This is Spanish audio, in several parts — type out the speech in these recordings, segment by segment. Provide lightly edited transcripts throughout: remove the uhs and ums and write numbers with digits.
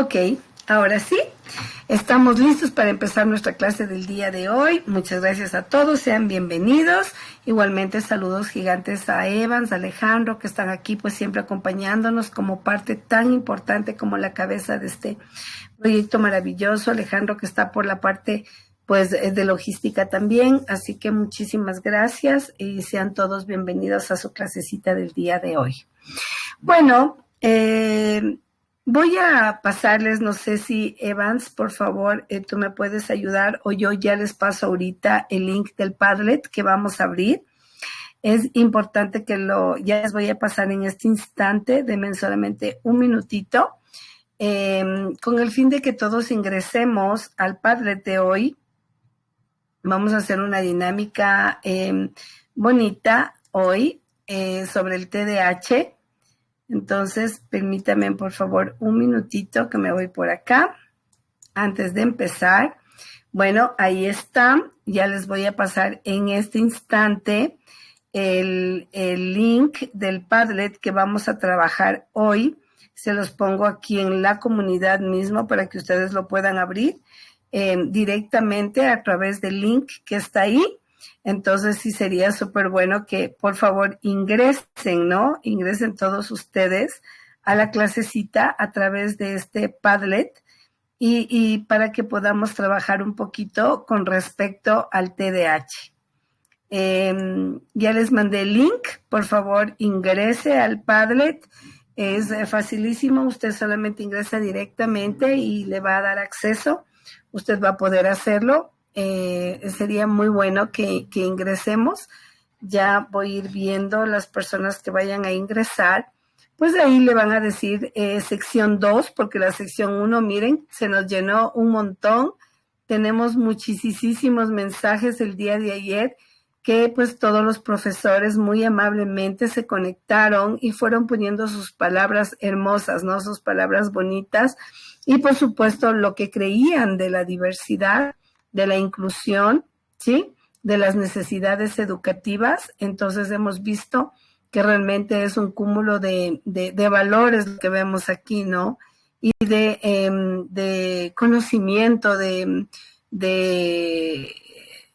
Ok, ahora sí, estamos listos para empezar nuestra clase del día de hoy. Muchas gracias a todos, sean bienvenidos. Igualmente saludos gigantes a Evans, a Alejandro, que están aquí pues siempre acompañándonos como parte tan importante como la cabeza de este proyecto maravilloso. Alejandro, que está por la parte pues de logística también. Así que muchísimas gracias y sean todos bienvenidos a su clasecita del día de hoy. Bueno, voy a pasarles, no sé si Evans, por favor, tú me puedes ayudar o yo ya les paso ahorita el link del Padlet que vamos a abrir. Es importante que ya les voy a pasar en este instante, denme solamente un minutito, con el fin de que todos ingresemos al Padlet de hoy. Vamos a hacer una dinámica bonita hoy sobre el TDAH. Entonces, permítame, por favor, un minutito que me voy por acá antes de empezar. Bueno, ahí está. Ya les voy a pasar en este instante el link del Padlet que vamos a trabajar hoy. Se los pongo aquí en la comunidad mismo para que ustedes lo puedan abrir directamente a través del link que está ahí. Entonces sí sería súper bueno que por favor ingresen, ¿no? Ingresen todos ustedes a la clasecita a través de este Padlet y para que podamos trabajar un poquito con respecto al TDAH. Ya les mandé el link, por favor ingrese al Padlet. Es facilísimo, usted solamente ingresa directamente y le va a dar acceso. Usted va a poder hacerlo. Sería muy bueno que ingresemos. Ya voy a ir viendo las personas que vayan a ingresar. Pues ahí le van a decir sección 2, porque la sección 1, miren, se nos llenó un montón. Tenemos muchísimos mensajes el día de ayer que pues todos los profesores muy amablemente se conectaron y fueron poniendo sus palabras hermosas, ¿no? Sus palabras bonitas y por supuesto lo que creían de la diversidad, de la inclusión, ¿sí? De las necesidades educativas. Entonces hemos visto que realmente es un cúmulo de valores lo que vemos aquí, ¿no? Y de conocimiento, de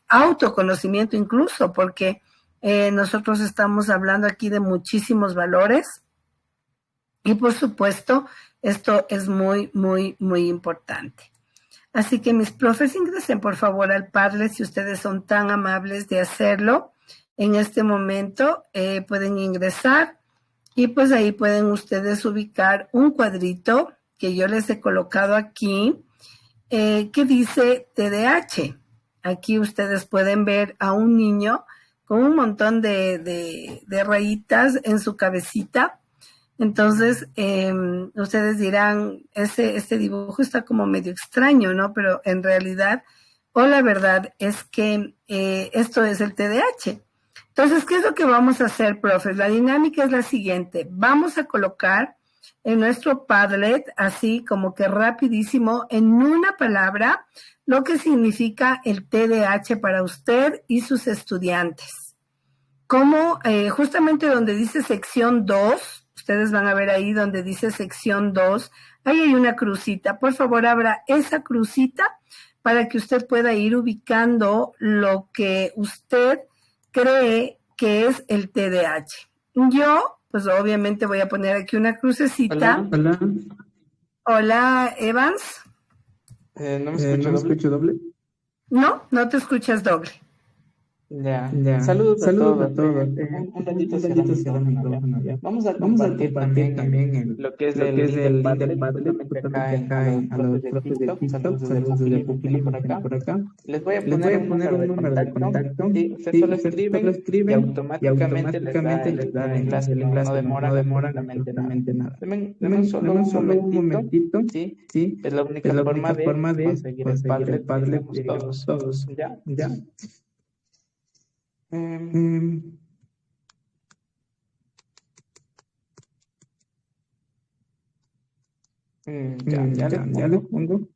autoconocimiento incluso, porque nosotros estamos hablando aquí de muchísimos valores y por supuesto esto es muy importante. Así que mis profes, ingresen por favor al Padlet si ustedes son tan amables de hacerlo. En este momento pueden ingresar y pues ahí pueden ustedes ubicar un cuadrito que yo les he colocado aquí que dice TDAH. Aquí ustedes pueden ver a un niño con un montón de rayitas en su cabecita. Entonces, ustedes dirán, este dibujo está como medio extraño, ¿no? Pero en realidad, o la verdad es que esto es el TDAH. Entonces, ¿qué es lo que vamos a hacer, profes? La dinámica es la siguiente. Vamos a colocar en nuestro Padlet, así como que rapidísimo, en una palabra, lo que significa el TDAH para usted y sus estudiantes. Como justamente donde dice sección 2, ustedes van a ver ahí donde dice sección 2, ahí hay una crucita. Por favor, abra esa crucita para que usted pueda ir ubicando lo que usted cree que es el TDAH. Yo, pues obviamente voy a poner aquí una crucecita. Hola, Hola. Hola, Evans. ¿no me ¿No escucho me doble? escucho doble? No, no te escuchas doble. Ya, Ya, saludos a saludos a todos. todos. Un ratito Un cierra ratito cierra el micrófono ya. micrófono ya. Vamos a Vamos a compartir compartir también también lo que es lo el que es link del el link del Padlet, Padlet, justamente acá justamente a acá los a profes los de profes de TikTok. TikTok. Saludos desde Saludos desde Pupilima Pupilima por que están acá. por acá. Les voy a Les poner voy a un poner número un de número de contacto. contacto. Sí, ustedes Sí, solo ustedes solo escriben y escriben y automáticamente les da automáticamente les el da enlace. el No enlace. demoran No demoran absolutamente nada. absolutamente nada. Deme solo un Solo un momentito. momentito. Sí, Sí, es la es única la forma única de forma de conseguir el conseguir el Padlet, Padlet, diríamos diríamos todos. todos. ¿Ya? ¿Ya? Em, Em, ya les ya les pongo. pongo.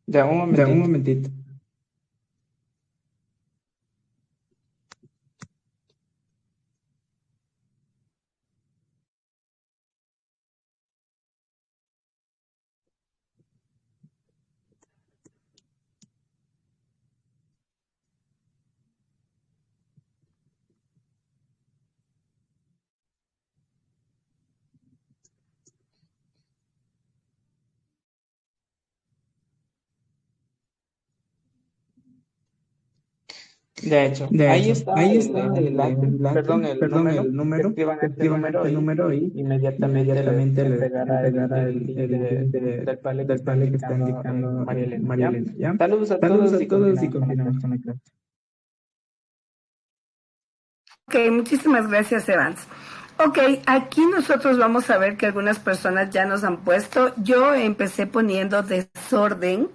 Ya, un Ya, un momentito. momentito. De hecho, De ahí hecho, está ahí el está enlace, enlace, perdón, el perdón, número. el número. Escriban este Escriban número este y número y inmediatamente les inmediatamente les entregará entregará el link el link del vale que del está vale que está indicando indicando María Elena, María ¿ya? Elena, ¿ya? Saludos a Saludos todos a y todos y continuamos con la continuamos clase. con la clase. Ok, muchísimas gracias, Evans. Ok, aquí nosotros vamos a ver que algunas personas ya nos han puesto. Yo empecé poniendo desorden.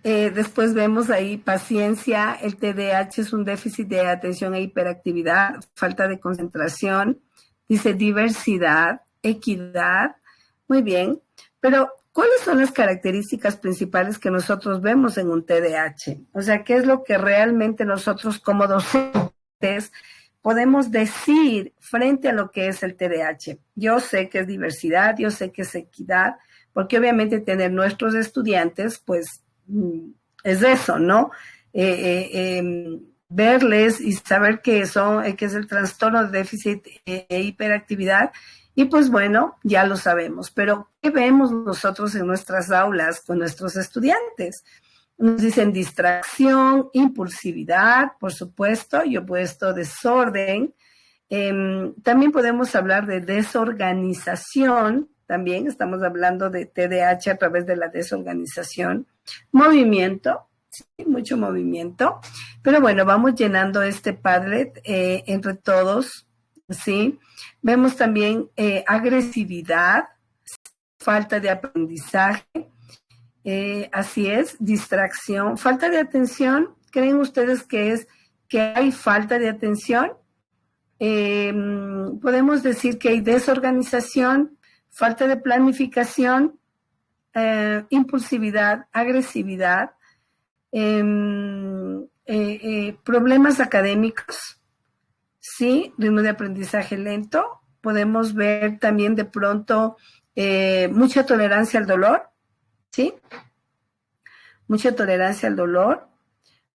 Después vemos ahí paciencia. El TDAH es un déficit de atención e hiperactividad, falta de concentración. Dice diversidad, equidad. Muy bien. Pero, ¿cuáles son las características principales que nosotros vemos en un TDAH? O sea, ¿qué es lo que realmente nosotros como docentes podemos decir frente a lo que es el TDAH? Yo sé que es diversidad, yo sé que es equidad, porque obviamente tener nuestros estudiantes, pues, es eso, ¿no? Verles y saber que que es el trastorno de déficit e hiperactividad, y pues bueno, ya lo sabemos, pero ¿qué vemos nosotros en nuestras aulas con nuestros estudiantes? Nos dicen distracción, impulsividad, por supuesto, yo he puesto desorden. También podemos hablar de desorganización, también estamos hablando de TDAH a través de la desorganización. Movimiento, sí, mucho movimiento. Pero bueno, vamos llenando este Padlet entre todos, ¿sí? Vemos también agresividad, falta de aprendizaje, así es, distracción, falta de atención. ¿Creen ustedes que es que hay falta de atención? Eh, Podemos decir que hay desorganización, falta de planificación, impulsividad, agresividad, problemas académicos, sí, ritmo de aprendizaje lento. Podemos ver también de pronto mucha tolerancia al dolor, ¿sí? Mucha tolerancia al dolor.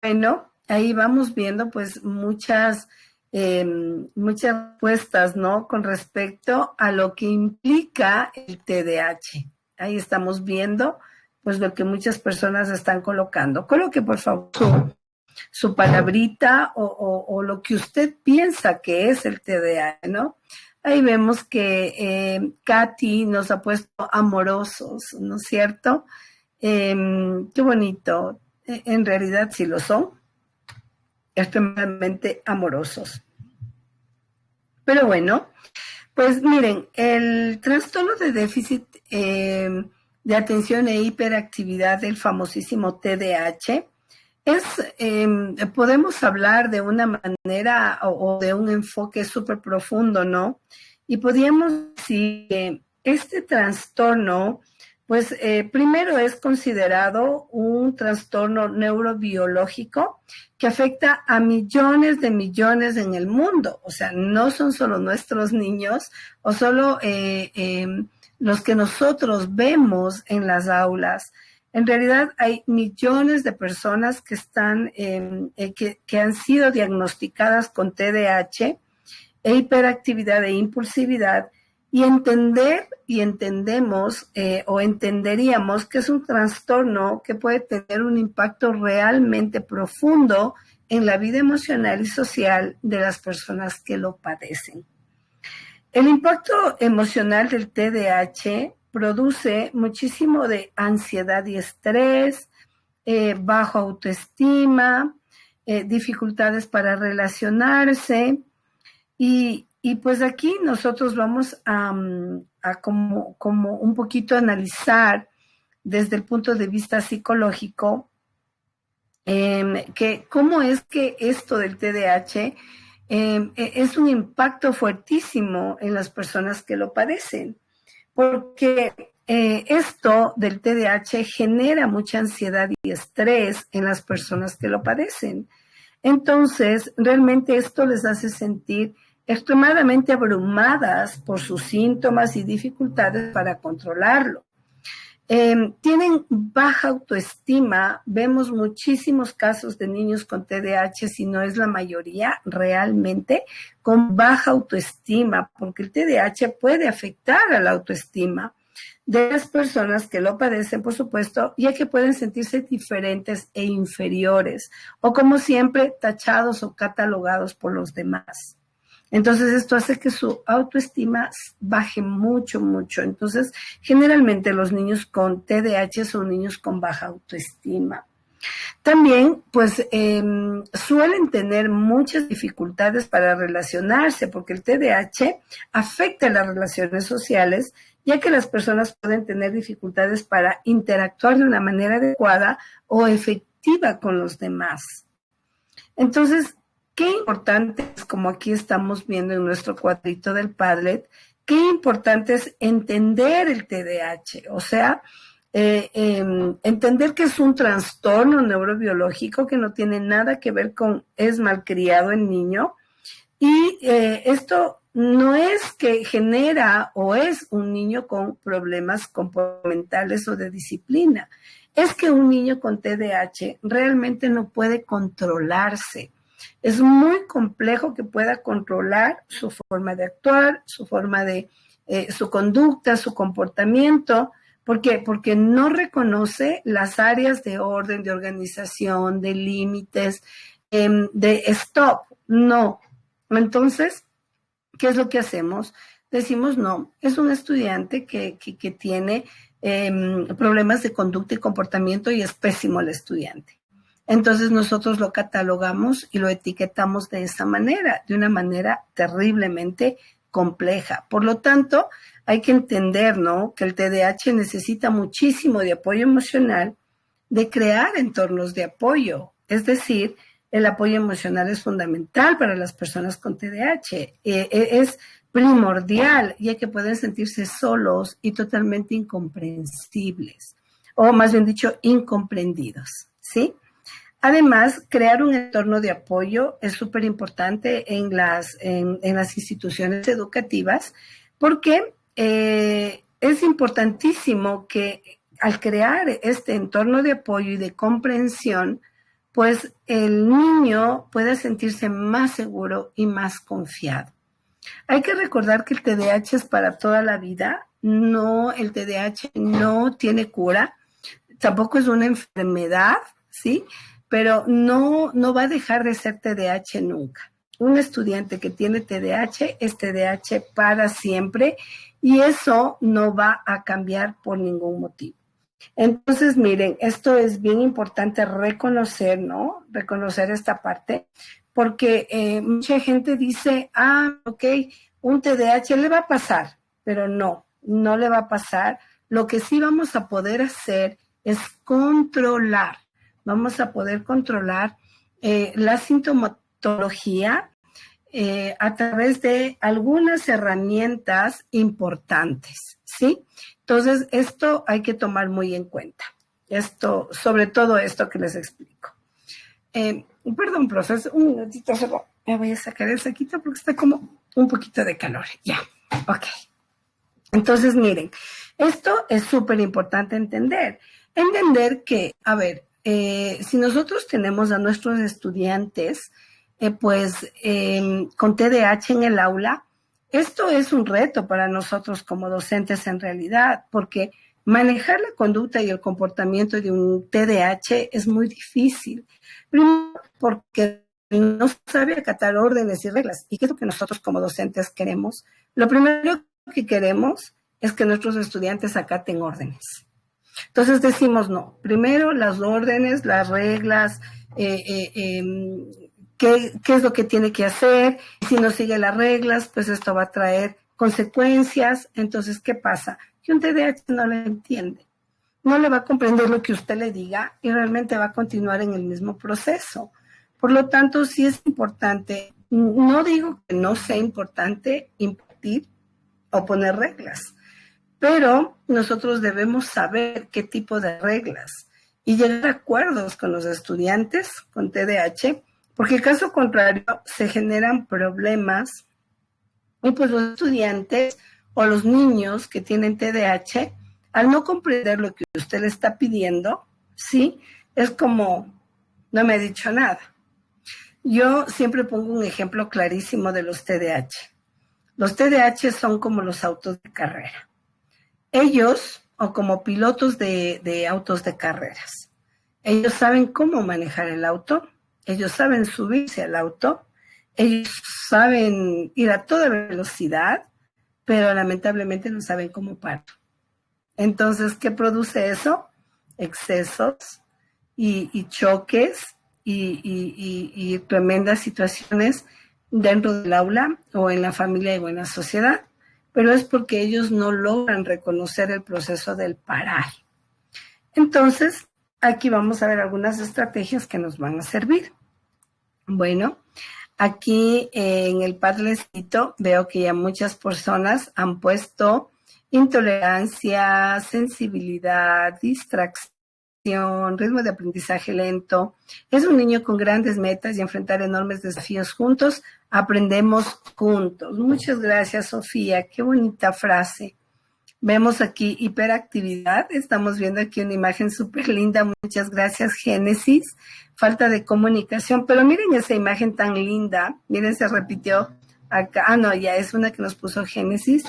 Bueno, ahí vamos viendo pues muchas respuestas, ¿no? Con respecto a lo que implica el TDAH. Ahí estamos viendo pues lo que muchas personas están colocando. Coloque por favor su palabrita o lo que usted piensa que es el TDAH, ¿no? Ahí vemos que Katy nos ha puesto amorosos, ¿no es cierto? Qué bonito. En realidad sí lo son, extremadamente amorosos. Pero bueno, pues miren, el trastorno de déficit de atención e hiperactividad del famosísimo TDAH es, podemos hablar de una manera o de un enfoque súper profundo, ¿no? Y podríamos decir que este trastorno, pues primero es considerado un trastorno neurobiológico que afecta a millones de millones en el mundo. O sea, no son solo nuestros niños o solo los que nosotros vemos en las aulas. En realidad hay millones de personas que están, que han sido diagnosticadas con TDAH e hiperactividad e impulsividad, y entendemos o entenderíamos que es un trastorno que puede tener un impacto realmente profundo en la vida emocional y social de las personas que lo padecen. El impacto emocional del TDAH produce muchísimo de ansiedad y estrés, bajo autoestima, dificultades para relacionarse, y pues aquí nosotros vamos a como un poquito analizar desde el punto de vista psicológico que cómo es que esto del TDAH es un impacto fuertísimo en las personas que lo padecen, porque esto del TDAH genera mucha ansiedad y estrés en las personas que lo padecen. Entonces, realmente esto les hace sentir extremadamente abrumadas por sus síntomas y dificultades para controlarlo. Tienen baja autoestima, vemos muchísimos casos de niños con TDAH, si no es la mayoría, realmente con baja autoestima, porque el TDAH puede afectar a la autoestima de las personas que lo padecen, por supuesto, ya que pueden sentirse diferentes e inferiores, o como siempre, tachados o catalogados por los demás. Entonces esto hace que su autoestima baje mucho, mucho. Entonces, generalmente los niños con TDAH son niños con baja autoestima. También, pues, suelen tener muchas dificultades para relacionarse, porque el TDAH afecta las relaciones sociales, ya que las personas pueden tener dificultades para interactuar de una manera adecuada o efectiva con los demás. Entonces, qué importante es, como aquí estamos viendo en nuestro cuadrito del Padlet, qué importante es entender el TDAH, o sea, entender que es un trastorno neurobiológico que no tiene nada que ver con es malcriado el niño, y esto no es que genera o es un niño con problemas comportamentales o de disciplina, es que un niño con TDAH realmente no puede controlarse. Es muy complejo que pueda controlar su forma de actuar, su forma de, su conducta, su comportamiento. ¿Por qué? Porque no reconoce las áreas de orden, de organización, de límites, de stop. No. Entonces, ¿qué es lo que hacemos? Decimos, no, es un estudiante que tiene problemas de conducta y comportamiento y es pésimo el estudiante. Entonces nosotros lo catalogamos y lo etiquetamos de esa manera, de una manera terriblemente compleja. Por lo tanto, hay que entender, ¿no?, que el TDAH necesita muchísimo de apoyo emocional, de crear entornos de apoyo. Es decir, el apoyo emocional es fundamental para las personas con TDAH. Es primordial, ya que pueden sentirse solos y totalmente incomprensibles, o más bien dicho, incomprendidos, ¿sí? Además, crear un entorno de apoyo es súper importante en las instituciones educativas, porque es importantísimo que al crear este entorno de apoyo y de comprensión, pues el niño pueda sentirse más seguro y más confiado. Hay que recordar que el TDAH es para toda la vida. No, el TDAH no tiene cura, tampoco es una enfermedad, ¿sí? Pero no va a dejar de ser TDAH nunca. Un estudiante que tiene TDAH es TDAH para siempre y eso no va a cambiar por ningún motivo. Entonces, miren, esto es bien importante reconocer, ¿no? Reconocer esta parte, porque mucha gente dice, ok, un TDAH le va a pasar, pero no le va a pasar. Lo que sí vamos a poder hacer es controlar. Vamos a poder controlar la sintomatología a través de algunas herramientas importantes, ¿sí? Entonces, esto hay que tomar muy en cuenta. Esto, sobre todo esto que les explico. Perdón, profesor, un minutito solo. Me voy a sacar el saquito porque está como un poquito de calor. Ya, ok. Entonces, miren, esto es súper importante entender. Entender que, a ver, si nosotros tenemos a nuestros estudiantes, con TDAH en el aula, esto es un reto para nosotros como docentes en realidad, porque manejar la conducta y el comportamiento de un TDAH es muy difícil. Primero, porque no sabe acatar órdenes y reglas. ¿Y qué es lo que nosotros como docentes queremos? Lo primero que queremos es que nuestros estudiantes acaten órdenes. Entonces decimos, no, primero las órdenes, las reglas, qué es lo que tiene que hacer. Si no sigue las reglas, pues esto va a traer consecuencias. Entonces, ¿qué pasa? Que un TDAH no le entiende. No le va a comprender lo que usted le diga y realmente va a continuar en el mismo proceso. Por lo tanto, sí es importante, no digo que no sea importante impartir o poner reglas, Pero nosotros debemos saber qué tipo de reglas y llegar a acuerdos con los estudiantes con TDAH, porque caso contrario se generan problemas y pues los estudiantes o los niños que tienen TDAH, al no comprender lo que usted le está pidiendo, ¿sí? Es como, no me ha dicho nada. Yo siempre pongo un ejemplo clarísimo de los TDAH. Los TDAH son como los autos de carrera. Ellos, o como pilotos de autos de carreras, ellos saben cómo manejar el auto, ellos saben subirse al auto, ellos saben ir a toda velocidad, pero lamentablemente no saben cómo parar. Entonces, ¿qué produce eso? Excesos y choques y tremendas situaciones dentro del aula o en la familia o en la sociedad, pero es porque ellos no logran reconocer el proceso del parar. Entonces, aquí vamos a ver algunas estrategias que nos van a servir. Bueno, aquí en el Padlecito veo que ya muchas personas han puesto intolerancia, sensibilidad, distracción, ritmo de aprendizaje lento. Es un niño con grandes metas y enfrentar enormes desafíos juntos. Aprendemos juntos. Muchas gracias, Sofía. Qué bonita frase. Vemos aquí hiperactividad. Estamos viendo aquí una imagen súper linda. Muchas gracias, Génesis. Falta de comunicación. Pero miren esa imagen tan linda. Miren, se repitió acá. Ah, no, ya es una que nos puso Génesis.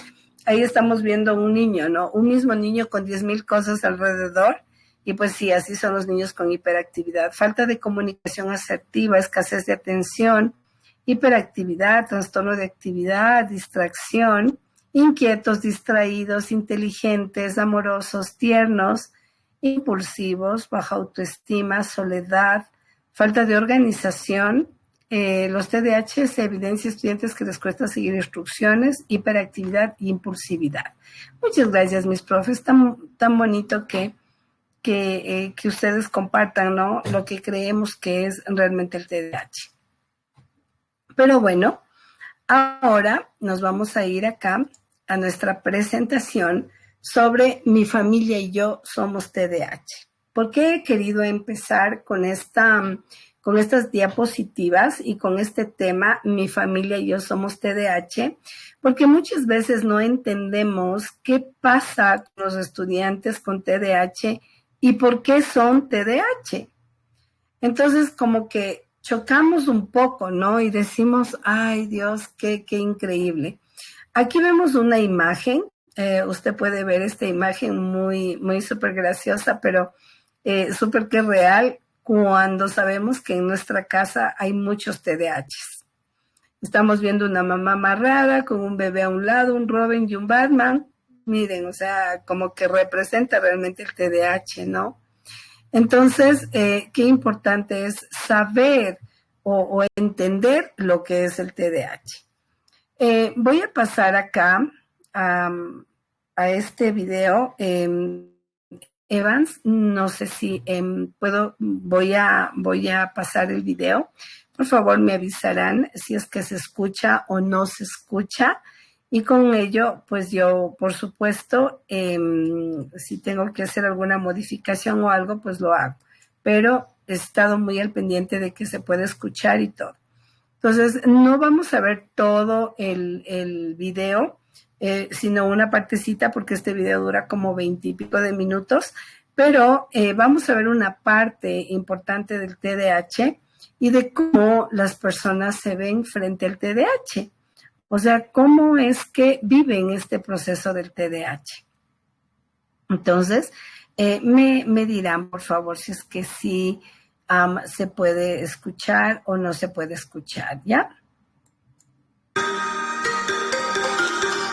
Ahí estamos viendo un niño, ¿no? Un mismo niño con 10,000 cosas alrededor. Y pues sí, así son los niños con hiperactividad. Falta de comunicación asertiva, escasez de atención, hiperactividad, trastorno de actividad, distracción, inquietos, distraídos, inteligentes, amorosos, tiernos, impulsivos, baja autoestima, soledad, falta de organización. Los TDAH se evidencia en estudiantes que les cuesta seguir instrucciones, hiperactividad e impulsividad. Muchas gracias, mis profes. Tan bonito que ustedes compartan, ¿no? Lo que creemos que es realmente el TDAH. Pero bueno, ahora nos vamos a ir acá a nuestra presentación sobre mi familia y yo somos TDAH. ¿Por qué he querido empezar con estas diapositivas y con este tema, mi familia y yo somos TDAH? Porque muchas veces no entendemos qué pasa con los estudiantes con TDAH y por qué son TDAH. Entonces, como que chocamos un poco, ¿no? Y decimos, ay Dios, qué increíble. Aquí vemos una imagen. Usted puede ver esta imagen muy, muy súper graciosa, pero súper que real cuando sabemos que en nuestra casa hay muchos TDAHs. Estamos viendo una mamá amarrada con un bebé a un lado, un Robin y un Batman. Miren, o sea, como que representa realmente el TDAH, ¿no? Entonces, qué importante es saber o entender lo que es el TDAH. Voy a pasar acá a este video. Evans, no sé si voy a pasar el video. Por favor, me avisarán si es que se escucha o no se escucha. Y con ello, pues yo, por supuesto, si tengo que hacer alguna modificación o algo, pues lo hago. Pero he estado muy al pendiente de que se pueda escuchar y todo. Entonces, no vamos a ver todo el video, sino una partecita, porque este video dura como 20 y pico de minutos. Pero vamos a ver una parte importante del TDAH y de cómo las personas se ven frente al TDAH. O sea, cómo es que viven este proceso del TDAH. Entonces, me dirán, por favor, si es que sí se puede escuchar o no se puede escuchar, ¿ya?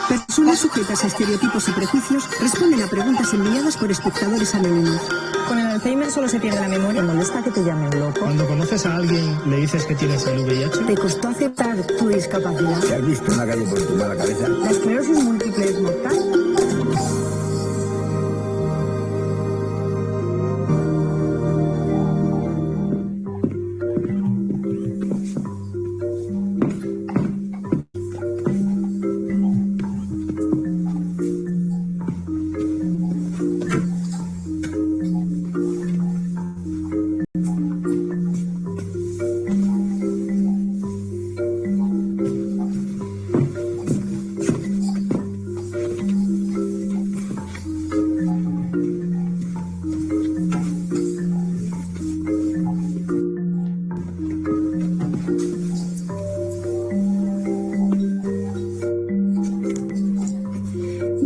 Personas sujetas a estereotipos y prejuicios responden a preguntas enviadas por espectadores anónimos. Con el Alzheimer solo se pierde la memoria. ¿Te molesta que te llamen loco? Cuando conoces a alguien, le dices que tienes el VIH. ¿Te costó aceptar tu discapacidad? ¿Te has visto en la calle por tu mala cabeza? ¿La esclerosis múltiple es mortal?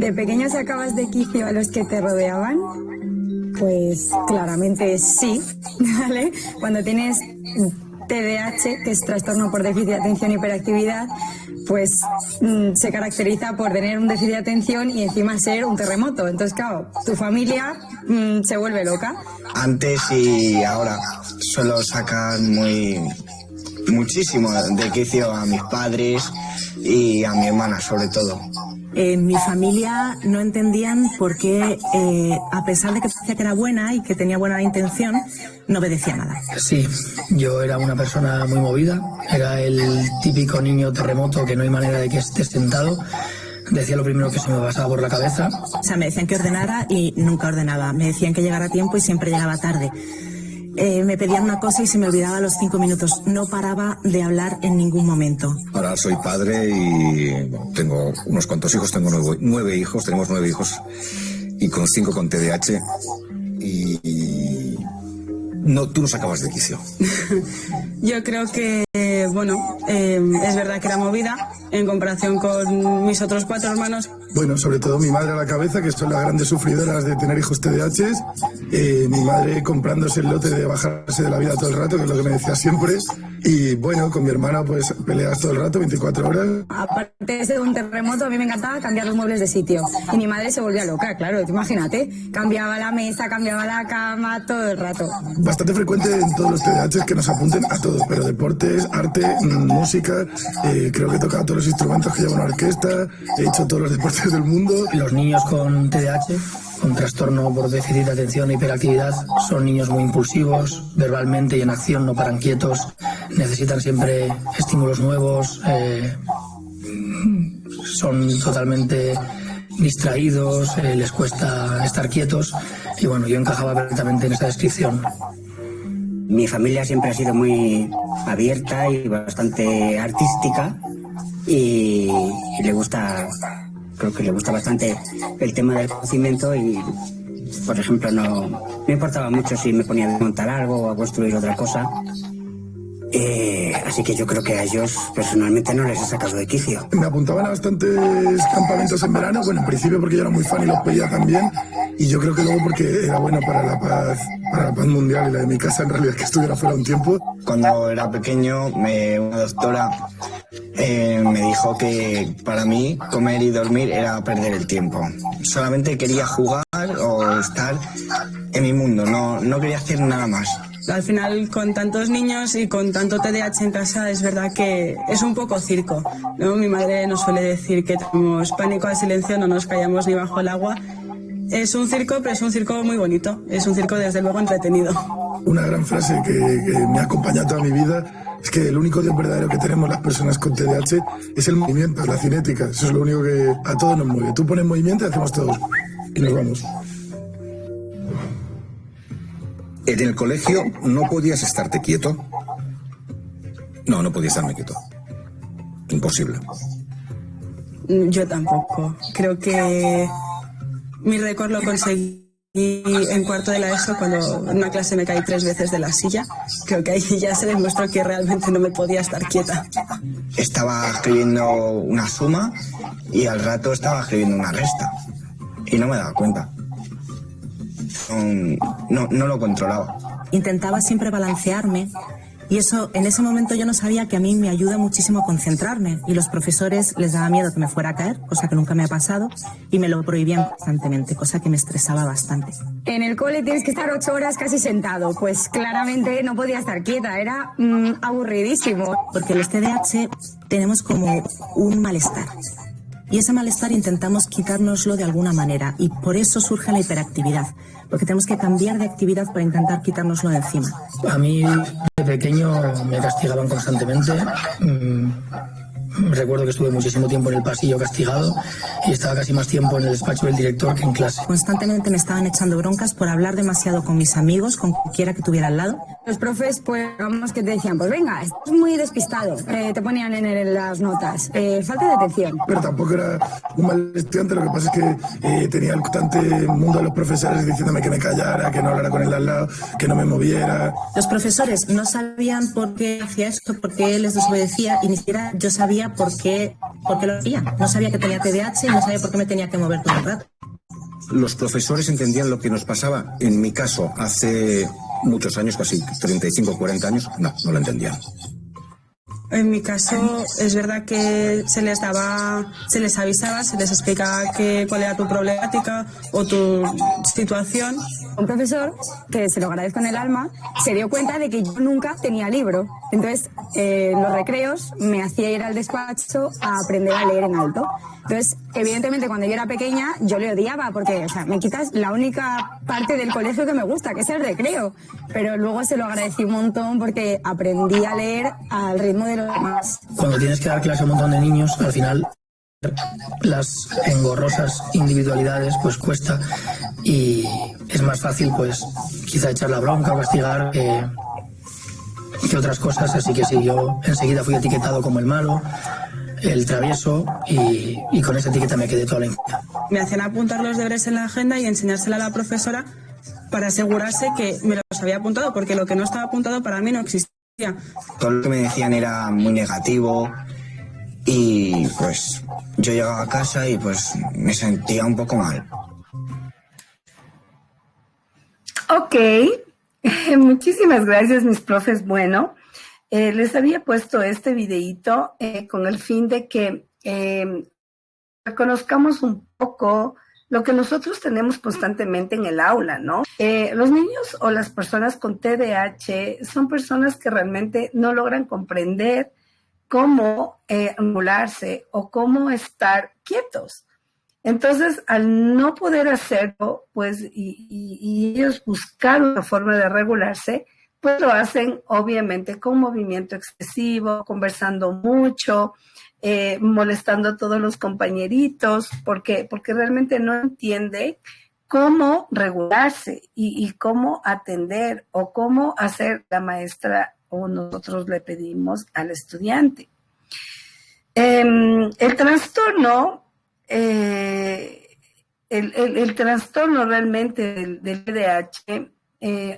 ¿De pequeña sacabas de quicio a los que te rodeaban? Pues claramente sí, ¿vale? Cuando tienes TDAH, que es trastorno por déficit de atención e hiperactividad, pues se caracteriza por tener un déficit de atención y encima ser un terremoto. Entonces, claro, tu familia se vuelve loca. Antes y ahora solo sacan muchísimo de quicio a mis padres y a mi hermana sobre todo. En mi familia no entendían por qué, a pesar de que parecía que era buena y que tenía buena intención, no obedecía nada. Sí, yo era una persona muy movida, era el típico niño terremoto que no hay manera de que esté sentado. Decía lo primero que se me pasaba por la cabeza. O sea, me decían que ordenara y nunca ordenaba. Me decían que llegara a tiempo y siempre llegaba tarde. Me pedían una cosa y se me olvidaba a los 5 minutos. No paraba de hablar en ningún momento. Ahora soy padre y tengo unos cuantos hijos, tengo 9 hijos, tenemos 9 hijos y con 5 con TDAH y no, tú no sacabas de quicio. Yo creo que, es verdad que era movida en comparación con mis otros 4 hermanos. Bueno, sobre todo mi madre a la cabeza, que son las grandes sufridoras de tener hijos TDAH. Mi madre comprándose el lote de bajarse de la vida todo el rato, que es lo que me decía siempre. Y bueno, con mi hermano pues peleas todo el rato, 24 horas. Aparte de ser un terremoto, a mí me encantaba cambiar los muebles de sitio. Y mi madre se volvía loca, claro, imagínate. Cambiaba la mesa, cambiaba la cama, todo el rato. Bastante frecuente en todos los TDAH que nos apunten a todo, pero deportes, arte, música, creo que he tocado todos los instrumentos que lleva una orquesta, he hecho todos los deportes del mundo. Los niños con TDAH, con trastorno por déficit de atención e hiperactividad, son niños muy impulsivos, verbalmente y en acción no paran quietos, necesitan siempre estímulos nuevos, son totalmente distraídos, les cuesta estar quietos y bueno, yo encajaba perfectamente en esa descripción. Mi familia siempre ha sido muy abierta y bastante artística y le gusta, creo que le gusta bastante el tema del conocimiento y, por ejemplo, no me importaba mucho si me ponía a montar algo o a construir otra cosa. Así que yo creo que a ellos personalmente no les he sacado de quicio. Me apuntaban a bastantes campamentos en verano, bueno, en principio porque yo era muy fan y los pedía también, y yo creo que luego porque era bueno para la paz mundial y la de mi casa en realidad, que estuviera fuera un tiempo. Cuando era pequeño, una doctora me dijo que para mí comer y dormir era perder el tiempo. Solamente quería jugar o estar en mi mundo, no quería hacer nada más. Al final, con tantos niños y con tanto TDAH en casa, es verdad que es un poco circo, ¿no? Mi madre nos suele decir que tenemos pánico al silencio, no nos callamos ni bajo el agua. Es un circo, pero es un circo muy bonito. Es un circo, desde luego, entretenido. Una gran frase que me ha acompañado toda mi vida es que el único Dios verdadero que tenemos las personas con TDAH es el movimiento, la cinética. Eso es lo único que a todos nos mueve. Tú pones movimiento y hacemos todos. Y nos vamos. En el colegio no podías estarte quieto. No podía estarme quieto. Imposible. Yo tampoco. Creo que mi récord lo conseguí en cuarto de la ESO, cuando en una clase me caí 3 veces de la silla. Creo que ahí ya se demostró que realmente no me podía estar quieta. Estaba escribiendo una suma y al rato estaba escribiendo una resta. Y no me daba cuenta. No lo controlaba. Intentaba siempre balancearme y eso, en ese momento yo no sabía que a mí me ayuda muchísimo a concentrarme y los profesores les daba miedo que me fuera a caer, cosa que nunca me ha pasado, y me lo prohibían constantemente, cosa que me estresaba bastante. En el cole tienes que estar 8 horas casi sentado, pues claramente no podía estar quieta, era aburridísimo. Porque los TDAH tenemos como un malestar. Y ese malestar intentamos quitárnoslo de alguna manera y por eso surge la hiperactividad, porque tenemos que cambiar de actividad para intentar quitárnoslo de encima. A mí de pequeño me castigaban constantemente. Recuerdo que estuve muchísimo tiempo en el pasillo castigado y estaba casi más tiempo en el despacho del director que en clase. Constantemente me estaban echando broncas por hablar demasiado con mis amigos, con cualquiera que tuviera al lado. Los profes, pues, digamos que te decían, pues venga, estás muy despistado. Te ponían en las notas. Falta de atención. Pero tampoco era un mal estudiante, lo que pasa es que tenía el constante mundo de los profesores diciéndome que me callara, que no hablara con él al lado, que no me moviera. Los profesores no sabían por qué hacía esto, por qué les desobedecía y ni siquiera yo sabía por qué lo hacía. No sabía que tenía TDAH y no sabía por qué me tenía que mover todo el rato. Los profesores entendían lo que nos pasaba. En mi caso, hace muchos años, casi 35 o 40 años, no lo entendían. En mi caso, es verdad que se les avisaba, se les explicaba cuál era tu problemática o tu situación. Un profesor, que se lo agradezco en el alma, se dio cuenta de que yo nunca tenía libro. Entonces, los recreos me hacía ir al despacho a aprender a leer en alto. Entonces, evidentemente, cuando yo era pequeña, yo le odiaba porque, me quitas la única parte del colegio que me gusta, que es el recreo. Pero luego se lo agradecí un montón porque aprendí a leer al ritmo de los demás. Cuando tienes que dar clase a un montón de niños, al final las engorrosas individualidades pues cuesta y es más fácil pues quizá echar la bronca o castigar que otras cosas. Así que sí, yo enseguida fui etiquetado como el malo, el travieso y con esa etiqueta me quedé toda la infancia. Me hacían apuntar los deberes en la agenda y enseñársela a la profesora para asegurarse que me los había apuntado, porque lo que no estaba apuntado para mí no existía. Todo lo que me decían era muy negativo y pues yo llegaba a casa y pues me sentía un poco mal. Ok, muchísimas gracias mis profes. Bueno, les había puesto este videíto con el fin de que reconozcamos un poco lo que nosotros tenemos constantemente en el aula, ¿no? Los niños o las personas con TDAH son personas que realmente no logran comprender cómo regularse o cómo estar quietos. Entonces, al no poder hacerlo, pues, y ellos buscar una forma de regularse, pues lo hacen obviamente con movimiento excesivo, conversando mucho, molestando a todos los compañeritos, porque realmente no entiende cómo regularse y cómo atender o cómo hacer la maestra o nosotros le pedimos al estudiante. El trastorno, el trastorno realmente del TDAH,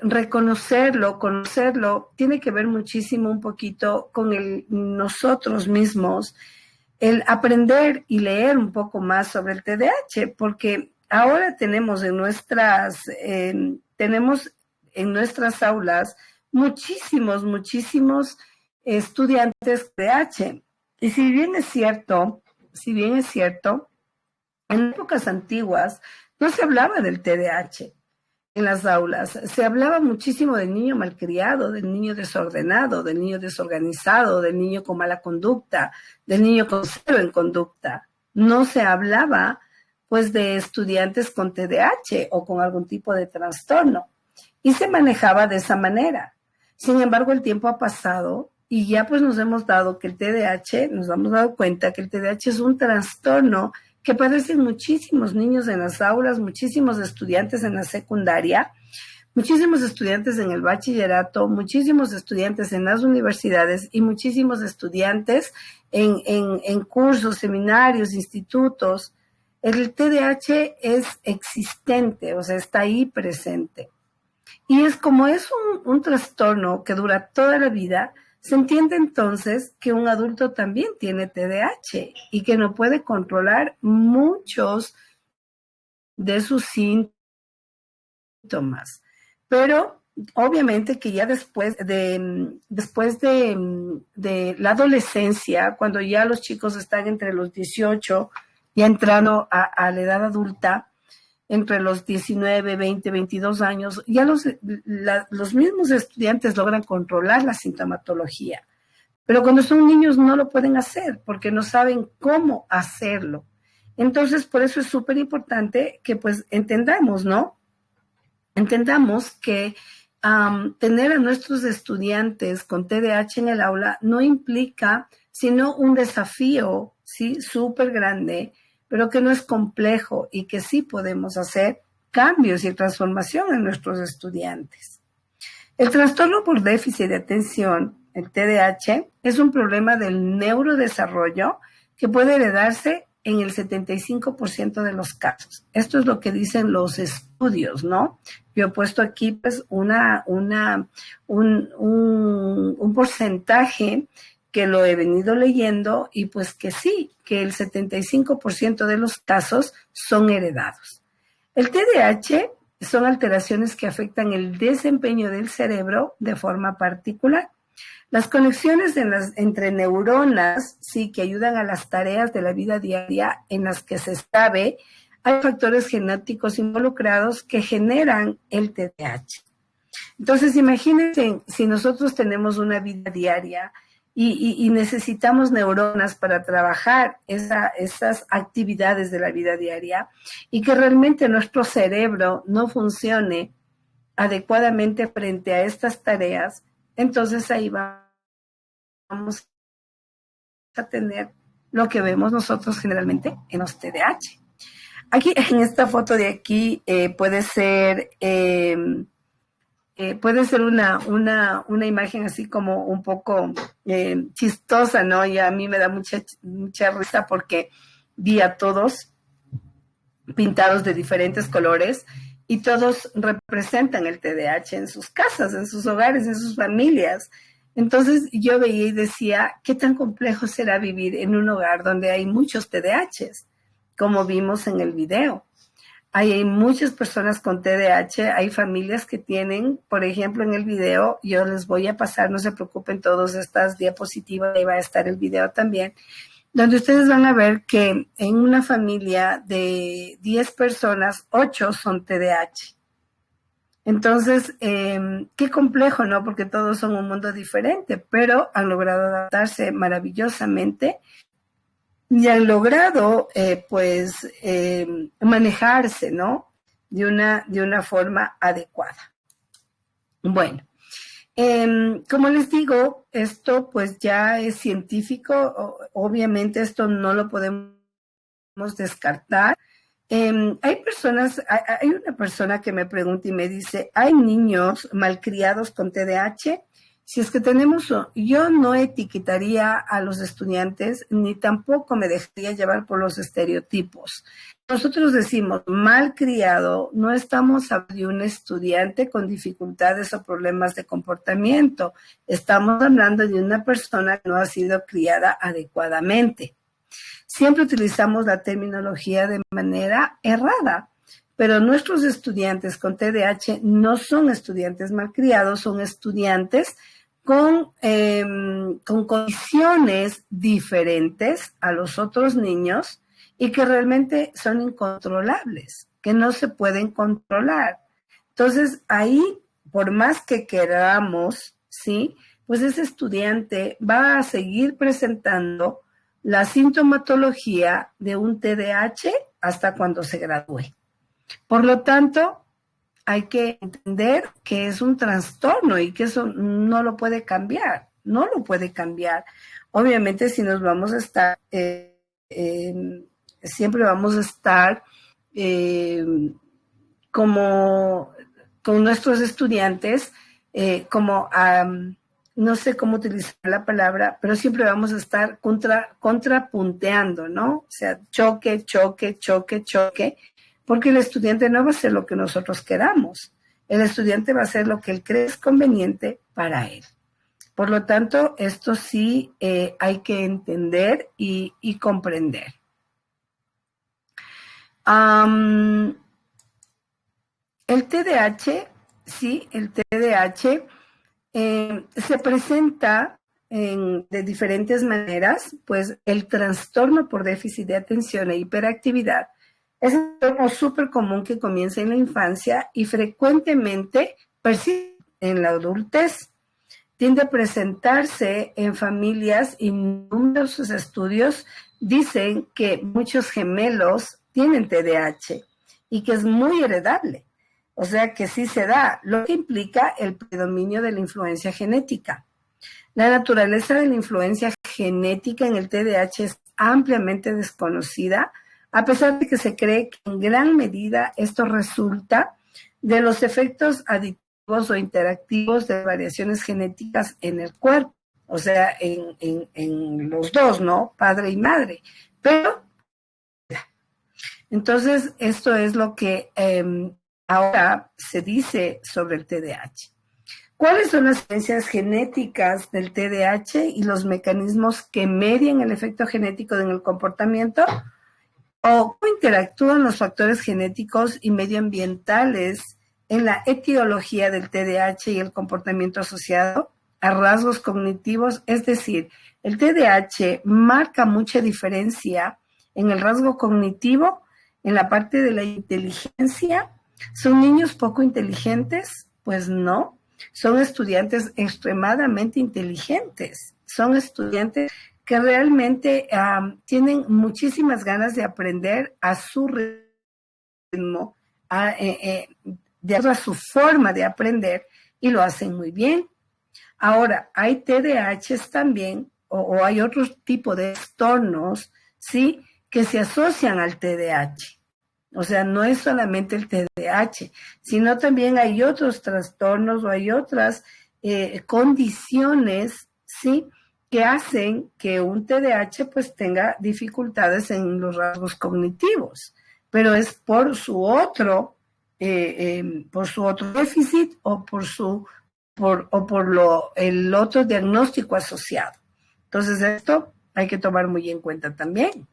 reconocerlo, conocerlo, tiene que ver muchísimo un poquito con nosotros mismos, el aprender y leer un poco más sobre el TDAH, porque ahora tenemos en nuestras aulas muchísimos estudiantes TDAH. Y si bien es cierto, en épocas antiguas no se hablaba del TDAH en las aulas. Se hablaba muchísimo del niño malcriado, del niño desordenado, del niño desorganizado, del niño con mala conducta, del niño con cero en conducta. No se hablaba, pues, de estudiantes con TDAH o con algún tipo de trastorno. Y se manejaba de esa manera. Sin embargo, el tiempo ha pasado y ya pues nos hemos dado cuenta que el TDAH es un trastorno que padecen muchísimos niños en las aulas, muchísimos estudiantes en la secundaria, muchísimos estudiantes en el bachillerato, muchísimos estudiantes en las universidades y muchísimos estudiantes en cursos, seminarios, institutos. El TDAH es existente, o sea, está ahí presente. Y es un trastorno que dura toda la vida, se entiende entonces que un adulto también tiene TDAH y que no puede controlar muchos de sus síntomas. Pero obviamente que ya después de la adolescencia, cuando ya los chicos están entre los 18, ya entrando a la edad adulta, entre los 19, 20, 22 años, ya los mismos estudiantes logran controlar la sintomatología. Pero cuando son niños no lo pueden hacer porque no saben cómo hacerlo. Entonces, por eso es súper importante que pues entendamos, ¿no? Entendamos que tener a nuestros estudiantes con TDAH en el aula no implica sino un desafío, ¿sí? Súper grande, pero que no es complejo y que sí podemos hacer cambios y transformación en nuestros estudiantes. El trastorno por déficit de atención, el TDAH, es un problema del neurodesarrollo que puede heredarse en el 75% de los casos. Esto es lo que dicen los estudios, ¿no? Yo he puesto aquí pues un porcentaje que lo he venido leyendo y pues que sí, que el 75% de los casos son heredados. El TDAH son alteraciones que afectan el desempeño del cerebro de forma particular. Las conexiones entre neuronas, sí, que ayudan a las tareas de la vida diaria en las que se sabe, hay factores genéticos involucrados que generan el TDAH. Entonces, imagínense si nosotros tenemos una vida diaria y necesitamos neuronas para trabajar esas actividades de la vida diaria y que realmente nuestro cerebro no funcione adecuadamente frente a estas tareas, entonces ahí vamos a tener lo que vemos nosotros generalmente en los TDAH. Aquí, en esta foto de aquí, puede ser una imagen así como un poco chistosa, ¿no? Y a mí me da mucha risa porque vi a todos pintados de diferentes colores y todos representan el TDAH en sus casas, en sus hogares, en sus familias. Entonces yo veía y decía, ¿qué tan complejo será vivir en un hogar donde hay muchos TDAHs, como vimos en el video? Hay muchas personas con TDAH, hay familias que tienen, por ejemplo, en el video, yo les voy a pasar, no se preocupen, todas estas diapositivas, ahí va a estar el video también, donde ustedes van a ver que en una familia de 10 personas, 8 son TDAH. Entonces, qué complejo, ¿no? Porque todos son un mundo diferente, pero han logrado adaptarse maravillosamente y han logrado, manejarse, ¿no? De una forma adecuada. Bueno, como les digo, esto pues ya es científico, obviamente esto no lo podemos descartar. Hay una persona que me pregunta y me dice, ¿hay niños malcriados con TDAH? Si es que yo no etiquetaría a los estudiantes ni tampoco me dejaría llevar por los estereotipos. Nosotros decimos malcriado, no estamos hablando de un estudiante con dificultades o problemas de comportamiento. Estamos hablando de una persona que no ha sido criada adecuadamente. Siempre utilizamos la terminología de manera errada, pero nuestros estudiantes con TDAH no son estudiantes malcriados, son estudiantes con condiciones diferentes a los otros niños y que realmente son incontrolables, que no se pueden controlar. Entonces, ahí, por más que queramos, ¿sí? Pues ese estudiante va a seguir presentando la sintomatología de un TDAH hasta cuando se gradúe. Por lo tanto, hay que entender que es un trastorno y que eso no lo puede cambiar, no lo puede cambiar. Obviamente, si nos vamos a estar, siempre vamos a estar como con nuestros estudiantes, no sé cómo utilizar la palabra, pero siempre vamos a estar contrapunteando, ¿no? O sea, choque, porque el estudiante no va a hacer lo que nosotros queramos. El estudiante va a hacer lo que él cree es conveniente para él. Por lo tanto, esto sí hay que entender y comprender. El TDAH, sí, el TDAH se presenta de diferentes maneras, pues el trastorno por déficit de atención e hiperactividad es un trastorno súper común que comienza en la infancia y frecuentemente persiste en la adultez. Tiende a presentarse en familias y numerosos estudios dicen que muchos gemelos tienen TDAH y que es muy heredable. O sea que sí se da, lo que implica el predominio de la influencia genética. La naturaleza de la influencia genética en el TDAH es ampliamente desconocida, a pesar de que se cree que en gran medida esto resulta de los efectos adictivos o interactivos de variaciones genéticas en el cuerpo, o sea, en los dos, ¿no? Padre y madre. Pero, entonces, esto es lo que ahora se dice sobre el TDAH. ¿Cuáles son las diferencias genéticas del TDAH y los mecanismos que median el efecto genético en el comportamiento? ¿O cómo interactúan los factores genéticos y medioambientales en la etiología del TDAH y el comportamiento asociado a rasgos cognitivos? Es decir, el TDAH marca mucha diferencia en el rasgo cognitivo, en la parte de la inteligencia. ¿Son niños poco inteligentes? Pues no. Son estudiantes extremadamente inteligentes. Son estudiantes que realmente tienen muchísimas ganas de aprender a su ritmo, de acuerdo a su forma de aprender, y lo hacen muy bien. Ahora, hay TDAHs también, o hay otro tipo de trastornos, ¿sí?, que se asocian al TDAH. O sea, no es solamente el TDAH, sino también hay otros trastornos o hay otras condiciones, ¿sí?, que hacen que un TDAH pues tenga dificultades en los rasgos cognitivos, pero es por su otro déficit o por el otro diagnóstico asociado. Entonces esto hay que tomar muy en cuenta también.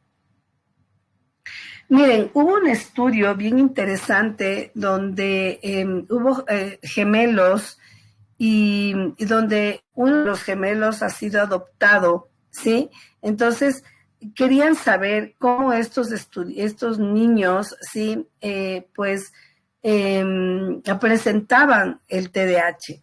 Miren, hubo un estudio bien interesante donde hubo gemelos y donde uno de los gemelos ha sido adoptado, ¿sí? Entonces, querían saber cómo estos niños, ¿sí?, presentaban el TDAH.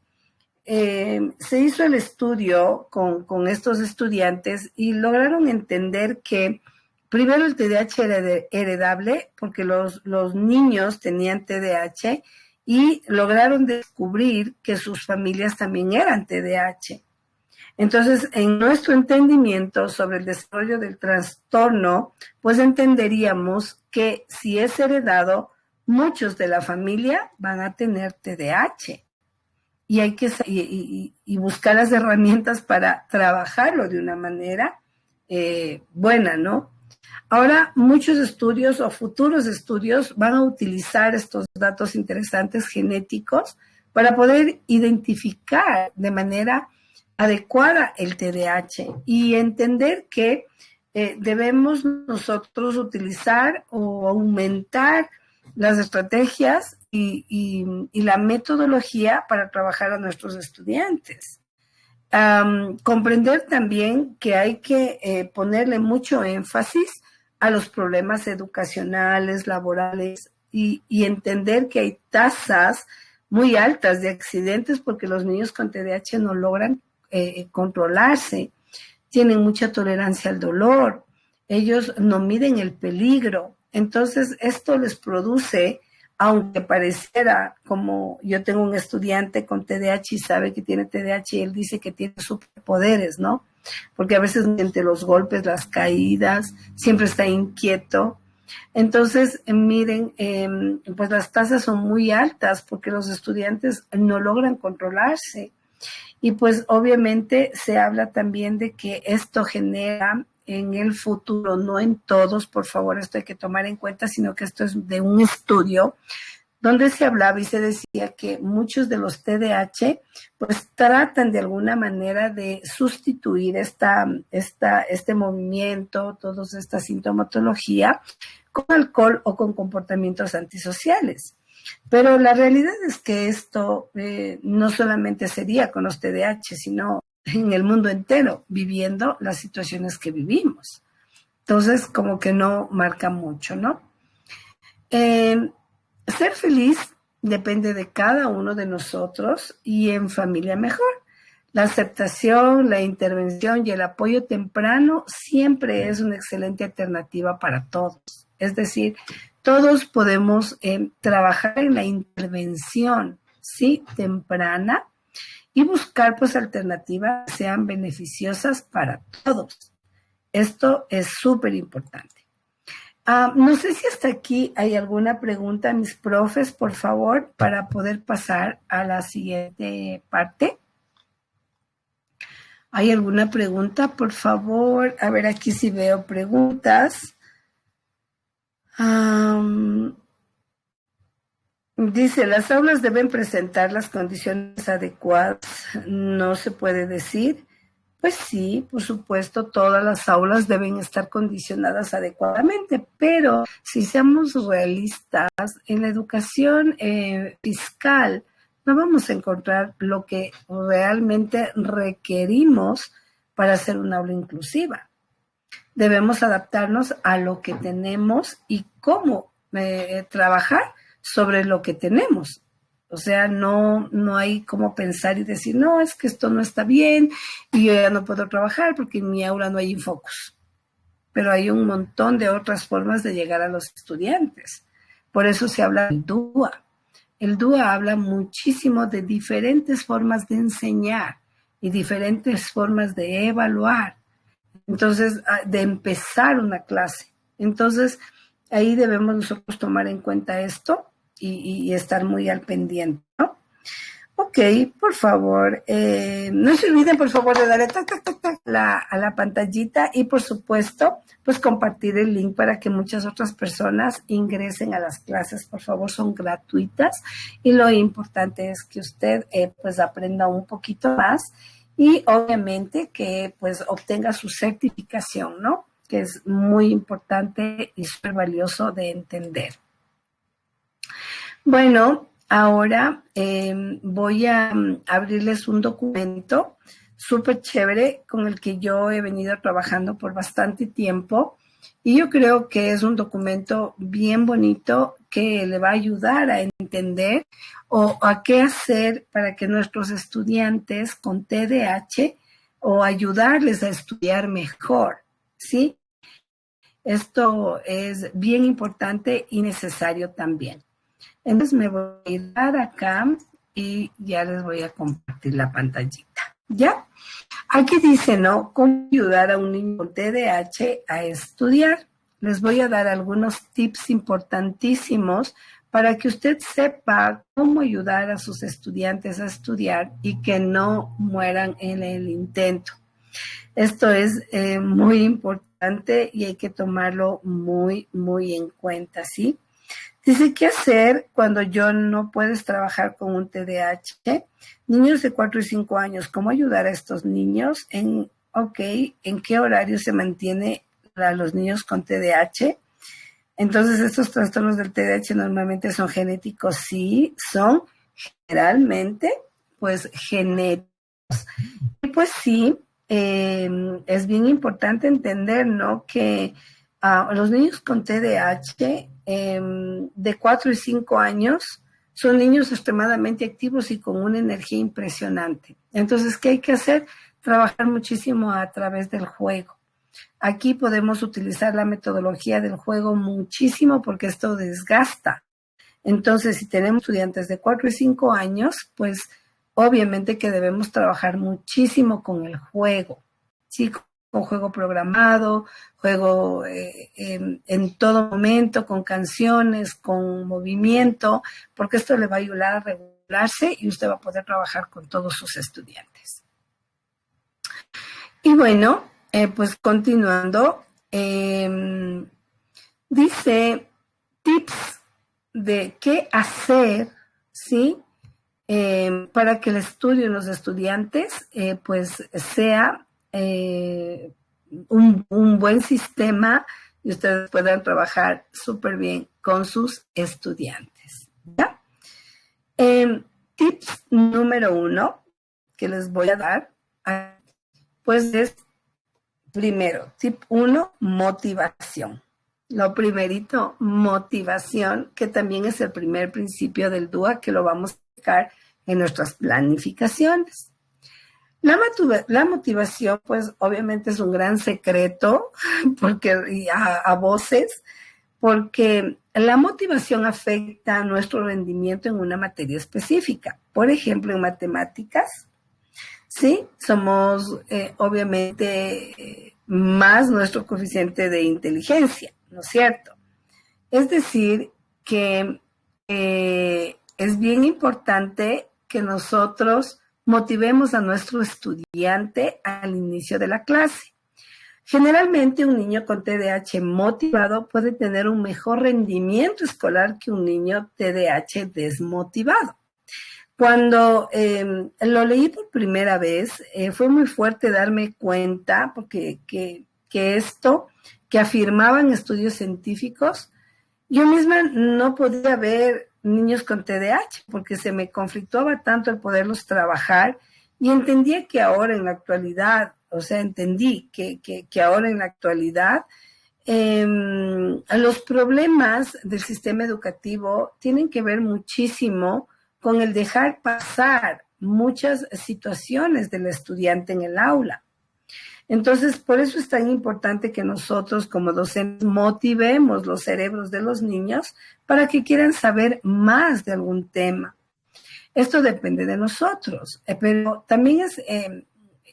Se hizo el estudio con estos estudiantes y lograron entender que primero el TDAH era heredable porque los niños tenían TDAH y lograron descubrir que sus familias también eran TDAH. Entonces, en nuestro entendimiento sobre el desarrollo del trastorno, pues entenderíamos que si es heredado, muchos de la familia van a tener TDAH. Y hay que buscar las herramientas para trabajarlo de una manera buena, ¿no? Ahora, muchos estudios o futuros estudios van a utilizar estos datos interesantes genéticos para poder identificar de manera adecuada el TDAH y entender que debemos nosotros utilizar o aumentar las estrategias y la metodología para trabajar a nuestros estudiantes. Comprender también que hay que ponerle mucho énfasis a los problemas educacionales, laborales y entender que hay tasas muy altas de accidentes porque los niños con TDAH no logran controlarse, tienen mucha tolerancia al dolor, ellos no miden el peligro. Entonces, esto les produce, aunque pareciera, como yo tengo un estudiante con TDAH y sabe que tiene TDAH y él dice que tiene superpoderes, ¿no? Porque a veces siente los golpes, las caídas, siempre está inquieto. Entonces, miren, pues las tasas son muy altas porque los estudiantes no logran controlarse. Y pues obviamente se habla también de que esto genera en el futuro, no en todos, por favor, esto hay que tomar en cuenta, sino que esto es de un estudio donde se hablaba y se decía que muchos de los TDAH pues tratan de alguna manera de sustituir este movimiento, toda esta sintomatología con alcohol o con comportamientos antisociales. Pero la realidad es que esto no solamente sería con los TDAH, sino en el mundo entero, viviendo las situaciones que vivimos. Entonces, como que no marca mucho, ¿no? Ser feliz depende de cada uno de nosotros y en familia mejor. La aceptación, la intervención y el apoyo temprano siempre es una excelente alternativa para todos. Es decir, todos podemos trabajar en la intervención, ¿sí?, temprana y buscar pues alternativas que sean beneficiosas para todos. Esto es súper importante. No sé si hasta aquí hay alguna pregunta, mis profes, por favor, para poder pasar a la siguiente parte. ¿Hay alguna pregunta, por favor? A ver, aquí sí veo preguntas. Dice, las aulas deben presentar las condiciones adecuadas. No se puede decir. Pues sí, por supuesto, todas las aulas deben estar condicionadas adecuadamente, pero si seamos realistas, en la educación fiscal no vamos a encontrar lo que realmente requerimos para hacer una aula inclusiva. Debemos adaptarnos a lo que tenemos y cómo trabajar sobre lo que tenemos. O sea, no hay cómo pensar y decir, no, es que esto no está bien y yo ya no puedo trabajar porque en mi aula no hay Infocus. Pero hay un montón de otras formas de llegar a los estudiantes. Por eso se habla del DUA. El DUA habla muchísimo de diferentes formas de enseñar y diferentes formas de evaluar. Entonces, de empezar una clase. Entonces, ahí debemos nosotros tomar en cuenta esto y estar muy al pendiente, ¿no? Ok, por favor, no se olviden, por favor, de darle a la pantallita y, por supuesto, pues compartir el link para que muchas otras personas ingresen a las clases. Por favor, son gratuitas y lo importante es que usted, pues, aprenda un poquito más y, obviamente, que, pues, obtenga su certificación, ¿no? Que es muy importante y súper valioso de entender. Bueno, ahora voy a abrirles un documento súper chévere con el que yo he venido trabajando por bastante tiempo y yo creo que es un documento bien bonito que le va a ayudar a entender o a qué hacer para que nuestros estudiantes con TDAH o ayudarles a estudiar mejor, ¿sí? Esto es bien importante y necesario también. Entonces me voy a dar acá y ya les voy a compartir la pantallita. ¿Ya? Aquí dice, ¿no? ¿Cómo ayudar a un niño con TDAH a estudiar? Les voy a dar algunos tips importantísimos para que usted sepa cómo ayudar a sus estudiantes a estudiar y que no mueran en el intento. Esto es muy importante y hay que tomarlo muy, muy en cuenta, ¿sí? Dice, ¿qué hacer cuando yo no puedes trabajar con un TDAH? Niños de 4 y 5 años, ¿cómo ayudar a estos niños? ¿En qué horario se mantiene a los niños con TDAH? Entonces, estos trastornos del TDAH normalmente son genéticos, sí, son generalmente, pues, genéticos. Y pues sí, es bien importante entender, ¿no? Que los niños con TDAH de 4 y 5 años son niños extremadamente activos y con una energía impresionante. Entonces, ¿qué hay que hacer? Trabajar muchísimo a través del juego. Aquí podemos utilizar la metodología del juego muchísimo porque esto desgasta. Entonces, si tenemos estudiantes de 4 y 5 años, pues obviamente que debemos trabajar muchísimo con el juego, ¿sí? Con juego programado, juego en todo momento, con canciones, con movimiento, porque esto le va a ayudar a regularse y usted va a poder trabajar con todos sus estudiantes. Y bueno, pues continuando, dice tips de qué hacer, ¿sí? Para que el estudio de los estudiantes pues sea un buen sistema y ustedes puedan trabajar súper bien con sus estudiantes, ¿ya? Tips número 1 que les voy a dar, pues es, primero, tip 1, motivación. Lo primerito, motivación, que también es el primer principio del DUA, que lo vamos a sacar en nuestras planificaciones. La motivación, pues, obviamente es un gran secreto, porque a voces, porque la motivación afecta a nuestro rendimiento en una materia específica. Por ejemplo, en matemáticas, ¿sí? Somos, obviamente, más nuestro coeficiente de inteligencia, ¿no es cierto? Es decir, que es bien importante que nosotros motivemos a nuestro estudiante al inicio de la clase. Generalmente un niño con TDAH motivado puede tener un mejor rendimiento escolar que un niño TDAH desmotivado. Cuando lo leí por primera vez, fue muy fuerte darme cuenta, porque que esto que afirmaban estudios científicos, yo misma no podía ver niños con TDAH porque se me conflictuaba tanto el poderlos trabajar y entendía que ahora en la actualidad, entendí que ahora en la actualidad los problemas del sistema educativo tienen que ver muchísimo con el dejar pasar muchas situaciones del estudiante en el aula. Entonces, por eso es tan importante que nosotros como docentes motivemos los cerebros de los niños para que quieran saber más de algún tema. Esto depende de nosotros, pero también es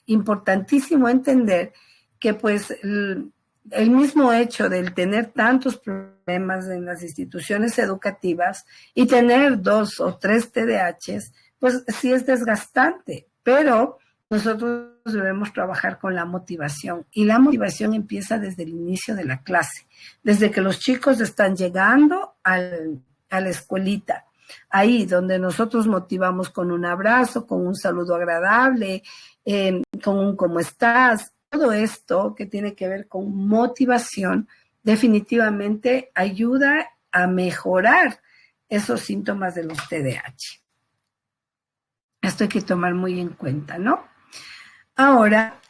importantísimo entender que pues el mismo hecho de tener tantos problemas en las instituciones educativas y tener 2 o 3 TDAHs, pues sí es desgastante, pero nosotros debemos trabajar con la motivación y la motivación empieza desde el inicio de la clase, desde que los chicos están llegando a la escuelita, ahí donde nosotros motivamos con un abrazo, con un saludo agradable, con un ¿cómo estás? Todo esto que tiene que ver con motivación definitivamente ayuda a mejorar esos síntomas de los TDAH. Esto hay que tomar muy en cuenta, ¿no? Ahora,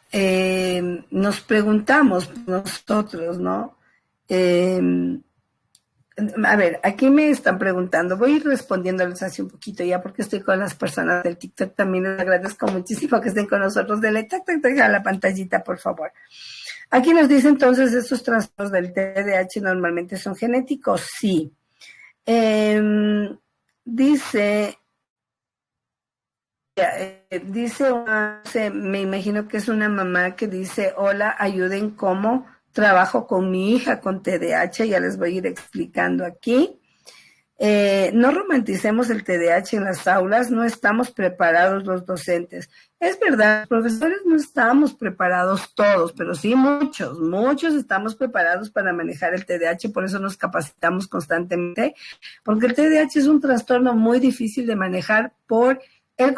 nos preguntamos nosotros, ¿no? A ver, aquí me están preguntando, voy a ir respondiéndoles así un poquito ya porque estoy con las personas del TikTok, también les agradezco muchísimo que estén con nosotros. Dele tac, tac, tac a la pantallita, por favor. Aquí nos dice entonces, ¿estos trastornos del TDAH normalmente son genéticos? Sí. Dice, me imagino que es una mamá que dice, hola, ayuden, ¿cómo trabajo con mi hija con TDAH? Ya les voy a ir explicando aquí. No romanticemos el TDAH en las aulas, no estamos preparados los docentes. Es verdad, los profesores no estamos preparados todos, pero sí muchos estamos preparados para manejar el TDAH, por eso nos capacitamos constantemente, porque el TDAH es un trastorno muy difícil de manejar por el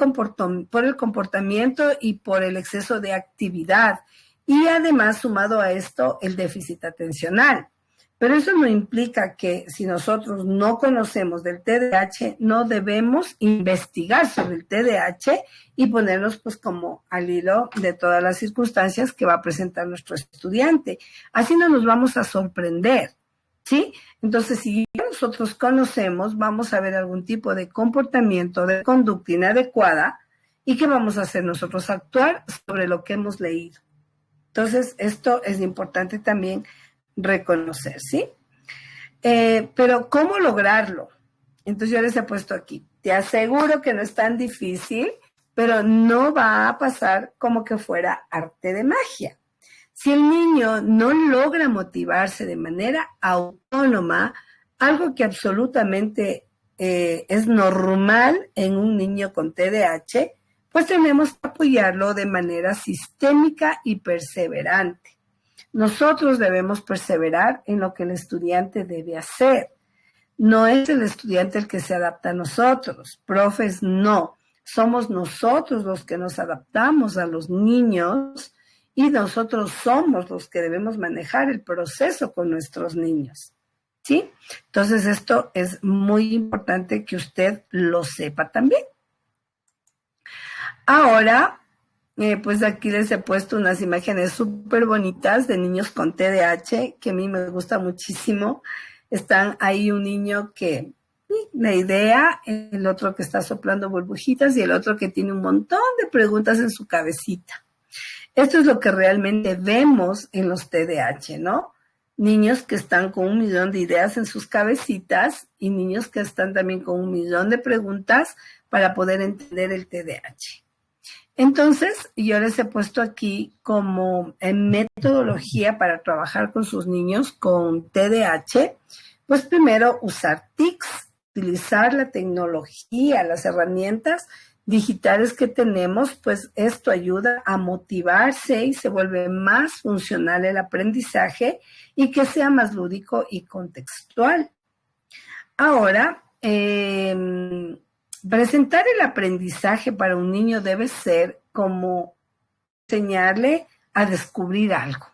comportamiento y por el exceso de actividad. Y además, sumado a esto, el déficit atencional. Pero eso no implica que si nosotros no conocemos del TDAH, no debemos investigar sobre el TDAH y ponernos pues como al hilo de todas las circunstancias que va a presentar nuestro estudiante. Así no nos vamos a sorprender, ¿sí? Entonces, si nosotros conocemos, vamos a ver algún tipo de comportamiento, de conducta inadecuada, y ¿qué vamos a hacer nosotros? Actuar sobre lo que hemos leído. Entonces, esto es importante también reconocer, ¿sí? Pero, ¿cómo lograrlo? Entonces, yo les he puesto aquí. Te aseguro que no es tan difícil, pero no va a pasar como que fuera arte de magia. Si el niño no logra motivarse de manera autónoma, algo que absolutamente es normal en un niño con TDAH, pues tenemos que apoyarlo de manera sistémica y perseverante. Nosotros debemos perseverar en lo que el estudiante debe hacer. No es el estudiante el que se adapta a nosotros, profes no. Somos nosotros los que nos adaptamos a los niños y nosotros somos los que debemos manejar el proceso con nuestros niños, ¿sí? Entonces esto es muy importante que usted lo sepa también. Ahora, pues aquí les he puesto unas imágenes súper bonitas de niños con TDAH que a mí me gusta muchísimo. Están ahí un niño que, la idea, el otro que está soplando burbujitas y el otro que tiene un montón de preguntas en su cabecita. Esto es lo que realmente vemos en los TDAH, ¿no? Niños que están con 1.000.000 de ideas en sus cabecitas y niños que están también con 1.000.000 de preguntas para poder entender el TDAH. Entonces, yo les he puesto aquí como metodología para trabajar con sus niños con TDAH, pues primero usar TICs, utilizar la tecnología, las herramientas digitales que tenemos, pues esto ayuda a motivarse y se vuelve más funcional el aprendizaje y que sea más lúdico y contextual. Ahora, presentar el aprendizaje para un niño debe ser como enseñarle a descubrir algo.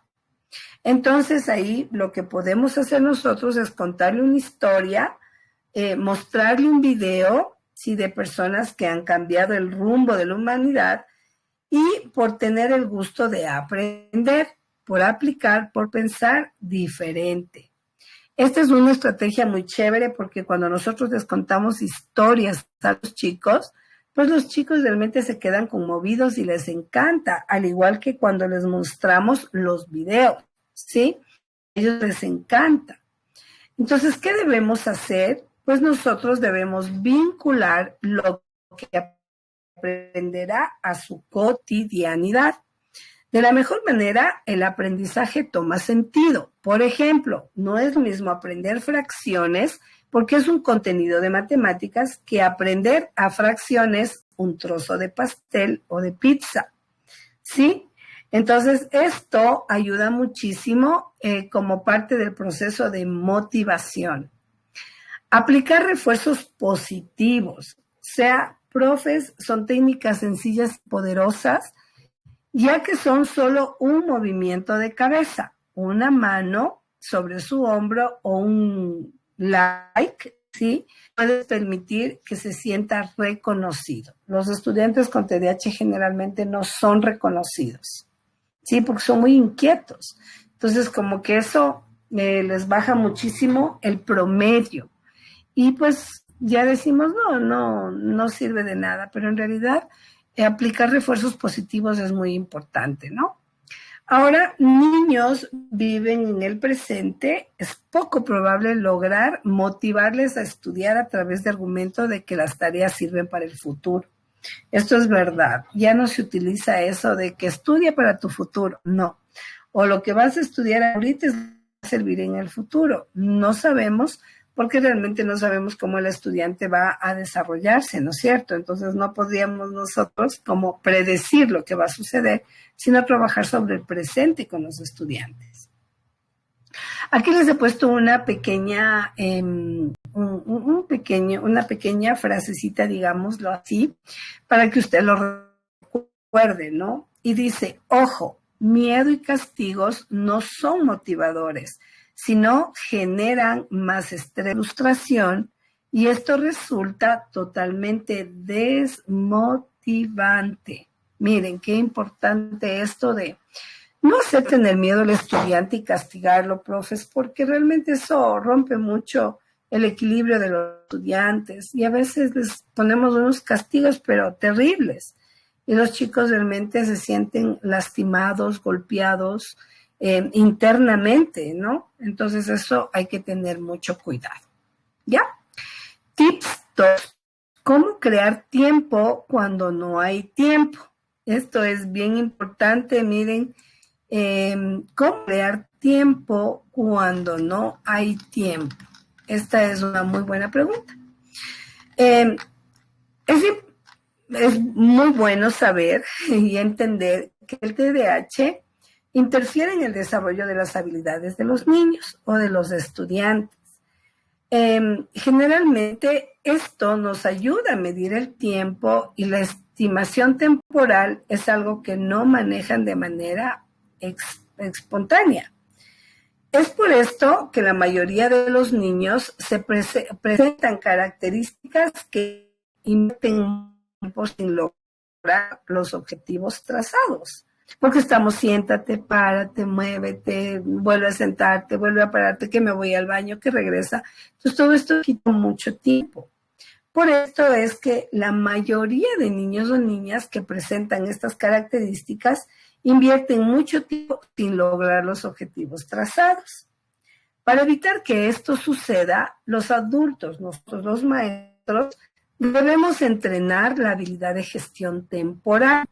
Entonces ahí lo que podemos hacer nosotros es contarle una historia, mostrarle un video, ¿sí?, de personas que han cambiado el rumbo de la humanidad y por tener el gusto de aprender, por aplicar, por pensar diferente. Esta es una estrategia muy chévere porque cuando nosotros les contamos historias a los chicos, pues los chicos realmente se quedan conmovidos y les encanta, al igual que cuando les mostramos los videos, ¿sí? A ellos les encanta. Entonces, ¿qué debemos hacer? Pues nosotros debemos vincular lo que aprenderá a su cotidianidad. De la mejor manera, el aprendizaje toma sentido. Por ejemplo, no es lo mismo aprender fracciones porque es un contenido de matemáticas que aprender a fracciones un trozo de pastel o de pizza, ¿sí? Entonces, esto ayuda muchísimo como parte del proceso de motivación. Aplicar refuerzos positivos, profes, son técnicas sencillas y poderosas, ya que son solo un movimiento de cabeza, una mano sobre su hombro o un like, ¿sí? Puede permitir que se sienta reconocido. Los estudiantes con TDAH generalmente no son reconocidos, ¿sí? Porque son muy inquietos. Entonces, como que eso les baja muchísimo el promedio. Y pues ya decimos, no sirve de nada, pero en realidad aplicar refuerzos positivos es muy importante, ¿no? Ahora, niños viven en el presente, es poco probable lograr motivarles a estudiar a través de argumentos de que las tareas sirven para el futuro. Esto es verdad, ya no se utiliza eso de que estudia para tu futuro, no. O lo que vas a estudiar ahorita va a servir en el futuro, no sabemos, porque realmente no sabemos cómo el estudiante va a desarrollarse, ¿no es cierto? Entonces no podríamos nosotros como predecir lo que va a suceder, sino trabajar sobre el presente con los estudiantes. Aquí les he puesto una pequeña, una pequeña frasecita, digámoslo así, para que usted lo recuerde, ¿no? Y dice, ojo, miedo y castigos no son motivadores, sino generan más estrés, frustración, y esto resulta totalmente desmotivante. Miren, qué importante esto de no hacer tener miedo al estudiante y castigarlo, profes, porque realmente eso rompe mucho el equilibrio de los estudiantes y a veces les ponemos unos castigos, pero terribles. Y los chicos realmente se sienten lastimados, golpeados, internamente, ¿no? Entonces eso hay que tener mucho cuidado. ¿Ya? Tips 2. ¿Cómo crear tiempo cuando no hay tiempo? Esto es bien importante, miren. ¿Cómo crear tiempo cuando no hay tiempo? Esta es una muy buena pregunta. Es muy bueno saber y entender que el TDAH interfiere en el desarrollo de las habilidades de los niños o de los estudiantes. Generalmente esto nos ayuda a medir el tiempo y la estimación temporal es algo que no manejan de manera espontánea. Es por esto que la mayoría de los niños se presentan características que invierten tiempo sin lograr los objetivos trazados. Porque estamos, siéntate, párate, muévete, vuelve a sentarte, vuelve a pararte, que me voy al baño, que regresa. Entonces todo esto quita mucho tiempo. Por esto es que la mayoría de niños o niñas que presentan estas características invierten mucho tiempo sin lograr los objetivos trazados. Para evitar que esto suceda, los adultos, nosotros los maestros, debemos entrenar la habilidad de gestión temporal,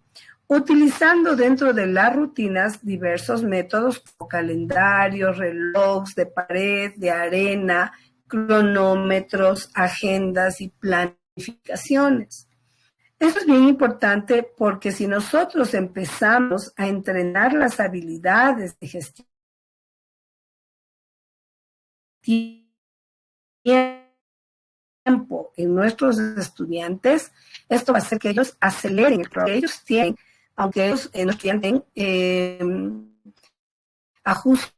utilizando dentro de las rutinas diversos métodos como calendarios, relojes de pared, de arena, cronómetros, agendas y planificaciones. Eso es bien importante porque si nosotros empezamos a entrenar las habilidades de gestión tiempo en nuestros estudiantes, esto va a hacer que ellos aceleren el progreso que ellos tienen, aunque ellos no tienen ajustes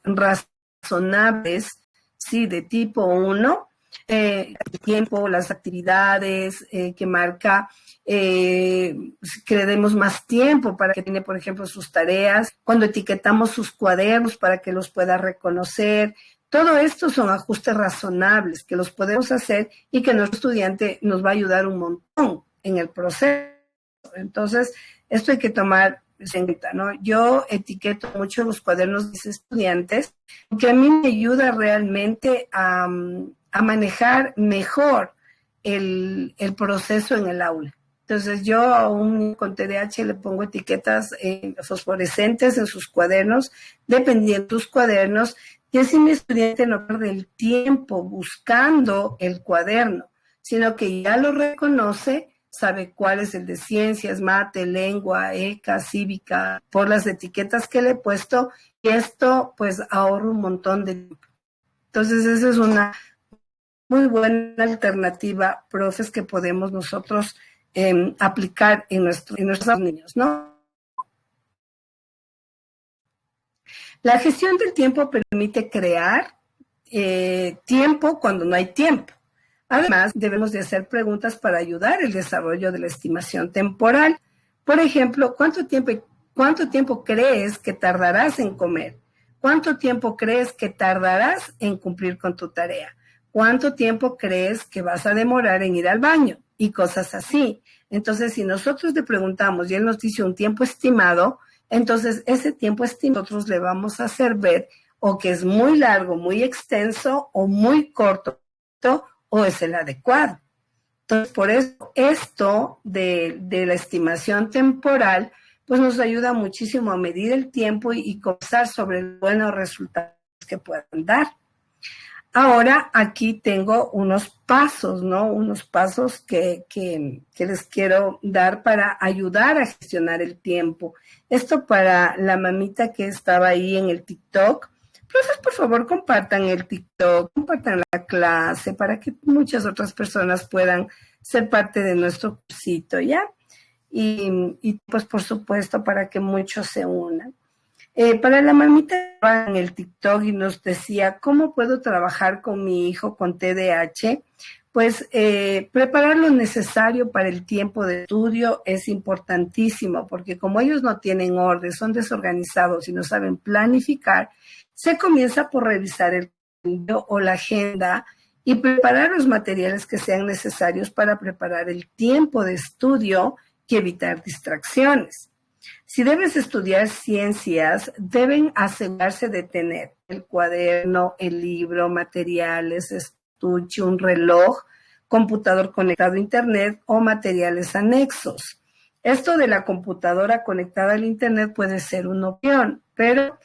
razonables, sí, de tipo 1, el tiempo, las actividades que marca, que le demos más tiempo para que tiene, por ejemplo, sus tareas, cuando etiquetamos sus cuadernos para que los pueda reconocer. Todo esto son ajustes razonables que los podemos hacer y que nuestro estudiante nos va a ayudar un montón en el proceso. Entonces, esto hay que tomar en cuenta, ¿no? Yo etiqueto mucho los cuadernos de mis estudiantes porque a mí me ayuda realmente a manejar mejor el proceso en el aula. Entonces, yo a un con TDAH le pongo etiquetas fosforescentes en sus cuadernos, dependiendo de sus cuadernos, y así mi estudiante no pierde el tiempo buscando el cuaderno, sino que ya lo reconoce, sabe cuál es el de ciencias, mate, lengua, ECA, cívica, por las etiquetas que le he puesto, y esto pues ahorra un montón de tiempo. Entonces, esa es una muy buena alternativa, profes, que podemos nosotros aplicar en nuestros niños, ¿no? La gestión del tiempo permite crear tiempo cuando no hay tiempo. Además, debemos de hacer preguntas para ayudar el desarrollo de la estimación temporal. Por ejemplo, ¿cuánto tiempo crees que tardarás en comer? ¿Cuánto tiempo crees que tardarás en cumplir con tu tarea? ¿Cuánto tiempo crees que vas a demorar en ir al baño? Y cosas así. Entonces, si nosotros le preguntamos y él nos dice un tiempo estimado, entonces ese tiempo estimado nosotros le vamos a hacer ver o que es muy largo, muy extenso o muy corto o es el adecuado. Entonces, por eso esto de la estimación temporal, pues nos ayuda muchísimo a medir el tiempo y conversar sobre los buenos resultados que puedan dar. Ahora aquí tengo unos pasos, ¿no? Unos pasos que les quiero dar para ayudar a gestionar el tiempo. Esto para la mamita que estaba ahí en el TikTok. Profes, por favor, compartan el TikTok, compartan la clase para que muchas otras personas puedan ser parte de nuestro cursito, ¿ya? Y pues, por supuesto, para que muchos se unan. Para la mamita en el TikTok y nos decía, ¿cómo puedo trabajar con mi hijo con TDAH? Pues preparar lo necesario para el tiempo de estudio es importantísimo, porque como ellos no tienen orden, son desorganizados y no saben planificar, se comienza por revisar el libro o la agenda y preparar los materiales que sean necesarios para preparar el tiempo de estudio y evitar distracciones. Si debes estudiar ciencias, deben asegurarse de tener el cuaderno, el libro, materiales, estuche, un reloj, computador conectado a Internet o materiales anexos. Esto de la computadora conectada al Internet puede ser una opción, pero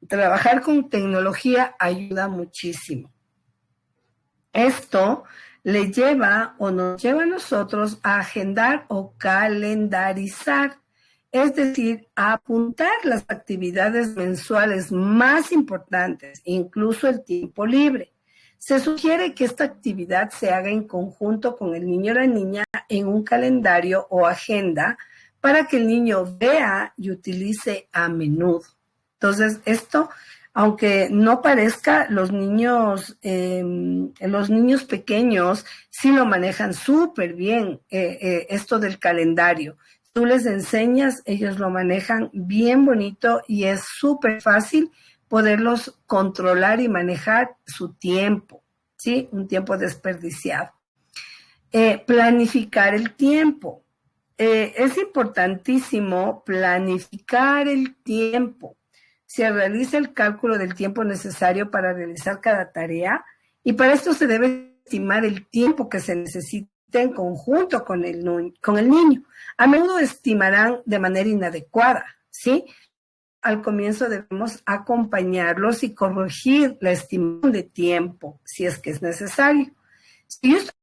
trabajar con tecnología ayuda muchísimo. Esto le lleva o nos lleva a nosotros a agendar o calendarizar. Es decir, a apuntar las actividades mensuales más importantes, incluso el tiempo libre. Se sugiere que esta actividad se haga en conjunto con el niño o la niña en un calendario o agenda para que el niño vea y utilice a menudo. Entonces, esto, aunque no parezca, los niños pequeños sí lo manejan súper bien, esto del calendario. Tú les enseñas, ellos lo manejan bien bonito y es súper fácil poderlos controlar y manejar su tiempo, ¿sí? Un tiempo desperdiciado. Planificar el tiempo. Es importantísimo planificar el tiempo. Se realiza el cálculo del tiempo necesario para realizar cada tarea y para esto se debe estimar el tiempo que se necesita en conjunto con el niño. A menudo estimarán de manera inadecuada, ¿sí? Al comienzo debemos acompañarlos y corregir la estimación de tiempo, si es que es necesario. Si yo estoy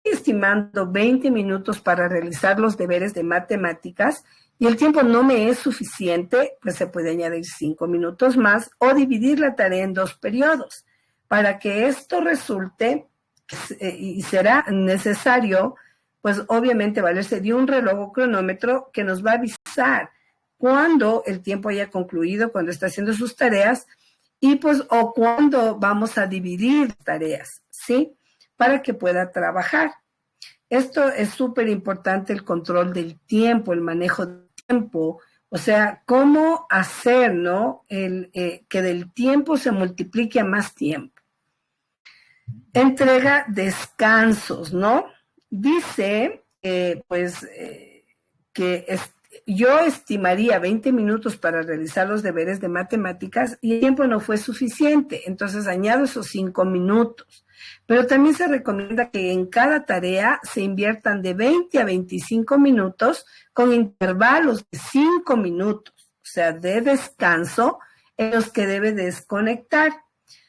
estimando 20 minutos para realizar los deberes de matemáticas y el tiempo no me es suficiente, pues se puede añadir 5 minutos más o dividir la tarea en 2 periodos. Para que esto resulte, y será necesario, pues obviamente valerse de un reloj o cronómetro que nos va a avisar cuando el tiempo haya concluido, cuando está haciendo sus tareas, y pues o cuando vamos a dividir tareas, ¿sí? Para que pueda trabajar. Esto es súper importante, el control del tiempo, el manejo del tiempo, o sea, cómo hacer, ¿no? Que del tiempo se multiplique a más tiempo. Entrega descansos, ¿no? Dice, yo estimaría 20 minutos para realizar los deberes de matemáticas y el tiempo no fue suficiente, entonces añado esos 5 minutos. Pero también se recomienda que en cada tarea se inviertan de 20 a 25 minutos con intervalos de 5 minutos, o sea, de descanso en los que debe desconectar.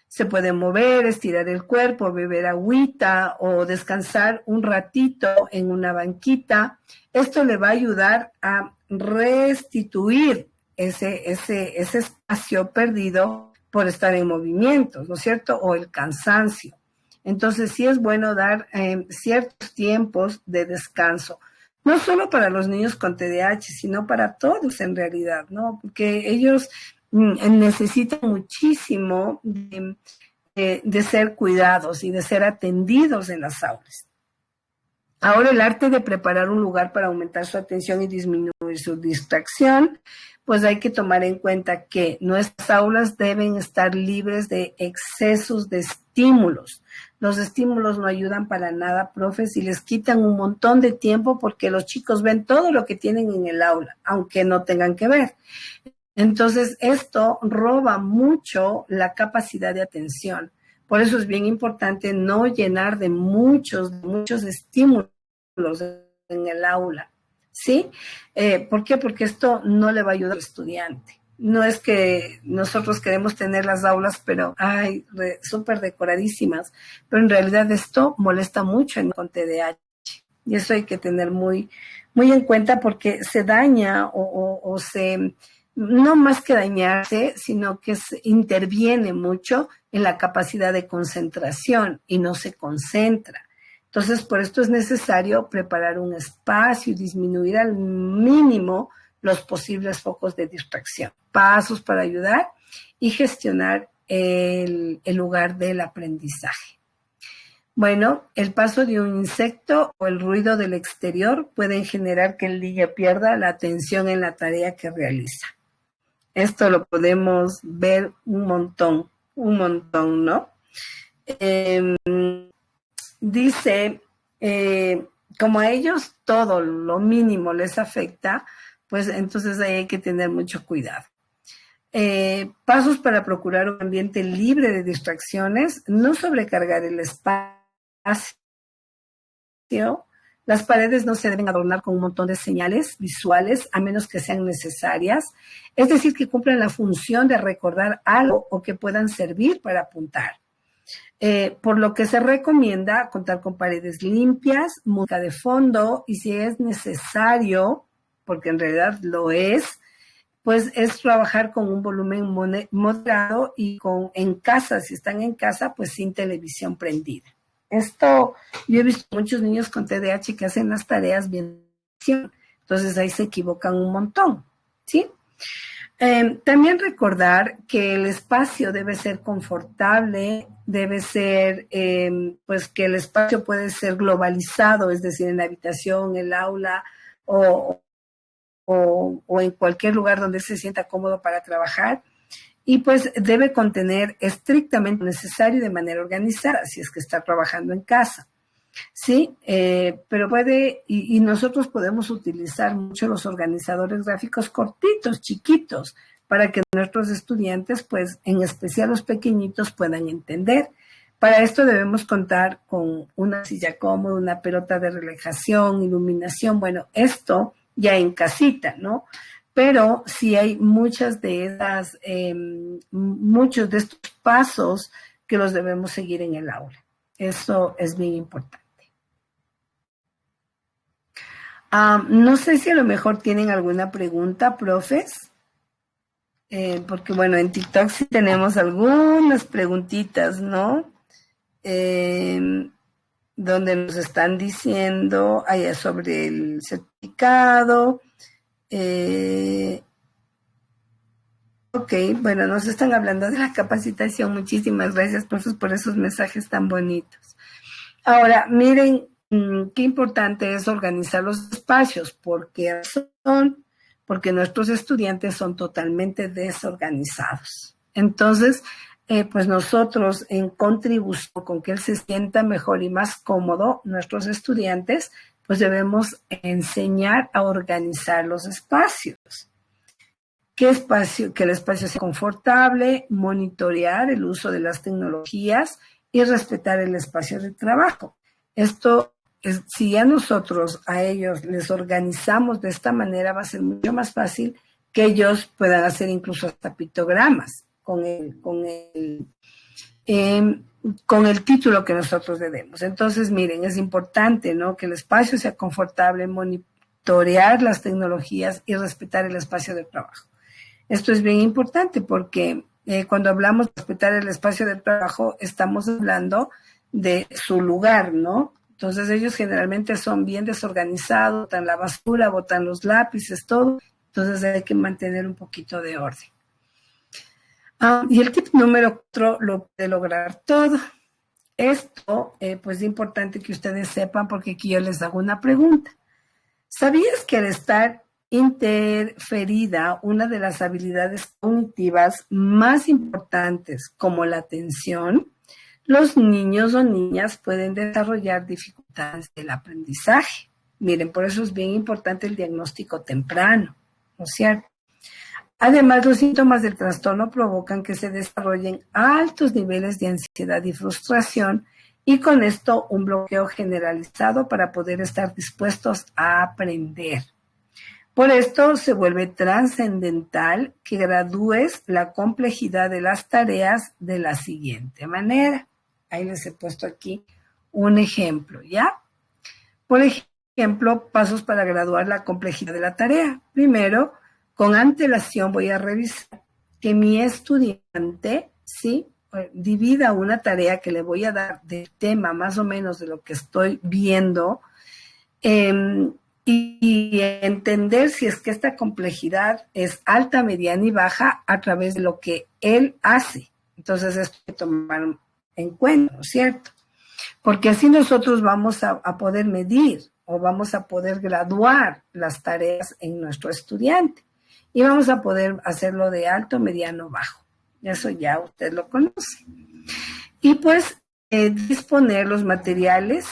Se puede mover, estirar el cuerpo, beber agüita o descansar un ratito en una banquita. Esto le va a ayudar a restituir ese espacio perdido por estar en movimiento, ¿no es cierto? O el cansancio. Entonces sí es bueno dar ciertos tiempos de descanso, no solo para los niños con TDAH, sino para todos en realidad, ¿no? Porque ellos necesitan muchísimo de ser cuidados y de ser atendidos en las aulas. Ahora, el arte de preparar un lugar para aumentar su atención y disminuir su distracción, pues hay que tomar en cuenta que nuestras aulas deben estar libres de excesos de estímulos. Los estímulos no ayudan para nada, profes, y les quitan un montón de tiempo porque los chicos ven todo lo que tienen en el aula, aunque no tengan que ver. Entonces, esto roba mucho la capacidad de atención. Por eso es bien importante no llenar de muchos estímulos en el aula, ¿sí? ¿Por qué? Porque esto no le va a ayudar al estudiante. No es que nosotros queremos tener las aulas, pero súper decoradísimas, pero en realidad esto molesta mucho con TDAH. Y eso hay que tener muy, muy en cuenta porque se daña o se... No más que dañarse, sino que interviene mucho en la capacidad de concentración y no se concentra. Entonces, por esto es necesario preparar un espacio y disminuir al mínimo los posibles focos de distracción. Pasos para ayudar y gestionar el lugar del aprendizaje. Bueno, el paso de un insecto o el ruido del exterior pueden generar que el niño pierda la atención en la tarea que realiza. Esto lo podemos ver un montón, ¿no? Dice, como a ellos todo lo mínimo les afecta, pues entonces ahí hay que tener mucho cuidado. Pasos para procurar un ambiente libre de distracciones, no sobrecargar el espacio. Las paredes no se deben adornar con un montón de señales visuales a menos que sean necesarias, es decir, que cumplan la función de recordar algo o que puedan servir para apuntar. Por lo que se recomienda contar con paredes limpias, música de fondo y si es necesario, porque en realidad lo es, pues es trabajar con un volumen moderado y en casa, si están en casa, pues sin televisión prendida. Esto, yo he visto muchos niños con TDAH que hacen las tareas bien, entonces ahí se equivocan un montón, ¿sí? También recordar que el espacio debe ser confortable, debe ser, pues que el espacio puede ser globalizado, es decir, en la habitación, el aula o en cualquier lugar donde se sienta cómodo para trabajar. Y pues debe contener estrictamente lo necesario de manera organizada, si es que está trabajando en casa. Sí, pero y nosotros podemos utilizar mucho los organizadores gráficos cortitos, chiquitos, para que nuestros estudiantes, pues en especial los pequeñitos, puedan entender. Para esto debemos contar con una silla cómoda, una pelota de relajación, iluminación, bueno, esto ya en casita, ¿no? Pero sí hay muchos de estos pasos que los debemos seguir en el aula. Eso es bien importante. No sé si a lo mejor tienen alguna pregunta, profes, porque bueno, en TikTok sí tenemos algunas preguntitas, ¿no? Donde nos están diciendo sobre el certificado. Ok, bueno, nos están hablando de la capacitación. Muchísimas gracias, profes, por esos mensajes tan bonitos. Ahora, miren, qué importante es organizar los espacios. Porque nuestros estudiantes son totalmente desorganizados. Entonces, pues nosotros en contribución con que él se sienta mejor y más cómodo, nuestros estudiantes, pues debemos enseñar a organizar los espacios. Que el espacio sea confortable, monitorear el uso de las tecnologías y respetar el espacio de trabajo. Esto si ya nosotros a ellos les organizamos de esta manera, va a ser mucho más fácil que ellos puedan hacer incluso hasta pictogramas con el título que nosotros le demos. Entonces, miren, es importante, ¿no?, que el espacio sea confortable, monitorear las tecnologías y respetar el espacio de trabajo. Esto es bien importante porque cuando hablamos de respetar el espacio de trabajo, estamos hablando de su lugar, ¿no? Entonces ellos generalmente son bien desorganizados, botan la basura, botan los lápices, todo. Entonces hay que mantener un poquito de orden. Y el tip número 4 lo puede lograr todo. Esto, pues es importante que ustedes sepan porque aquí yo les hago una pregunta. ¿Sabías que al estar interferida una de las habilidades cognitivas más importantes como la atención, los niños o niñas pueden desarrollar dificultades del aprendizaje? Miren, por eso es bien importante el diagnóstico temprano, ¿no es cierto? Además, los síntomas del trastorno provocan que se desarrollen altos niveles de ansiedad y frustración y con esto un bloqueo generalizado para poder estar dispuestos a aprender. Por esto se vuelve trascendental que gradúes la complejidad de las tareas de la siguiente manera. Ahí les he puesto aquí un ejemplo, ¿ya? Por ejemplo, pasos para graduar la complejidad de la tarea. Primero, con antelación voy a revisar que mi estudiante, ¿sí?, divida una tarea que le voy a dar del tema más o menos de lo que estoy viendo y entender si es que esta complejidad es alta, mediana y baja a través de lo que él hace. Entonces esto hay que tomar en cuenta, ¿no es cierto? Porque así nosotros vamos a poder medir o vamos a poder graduar las tareas en nuestro estudiante y vamos a poder hacerlo de alto, mediano, bajo. Eso ya usted lo conoce. Y pues disponer los materiales,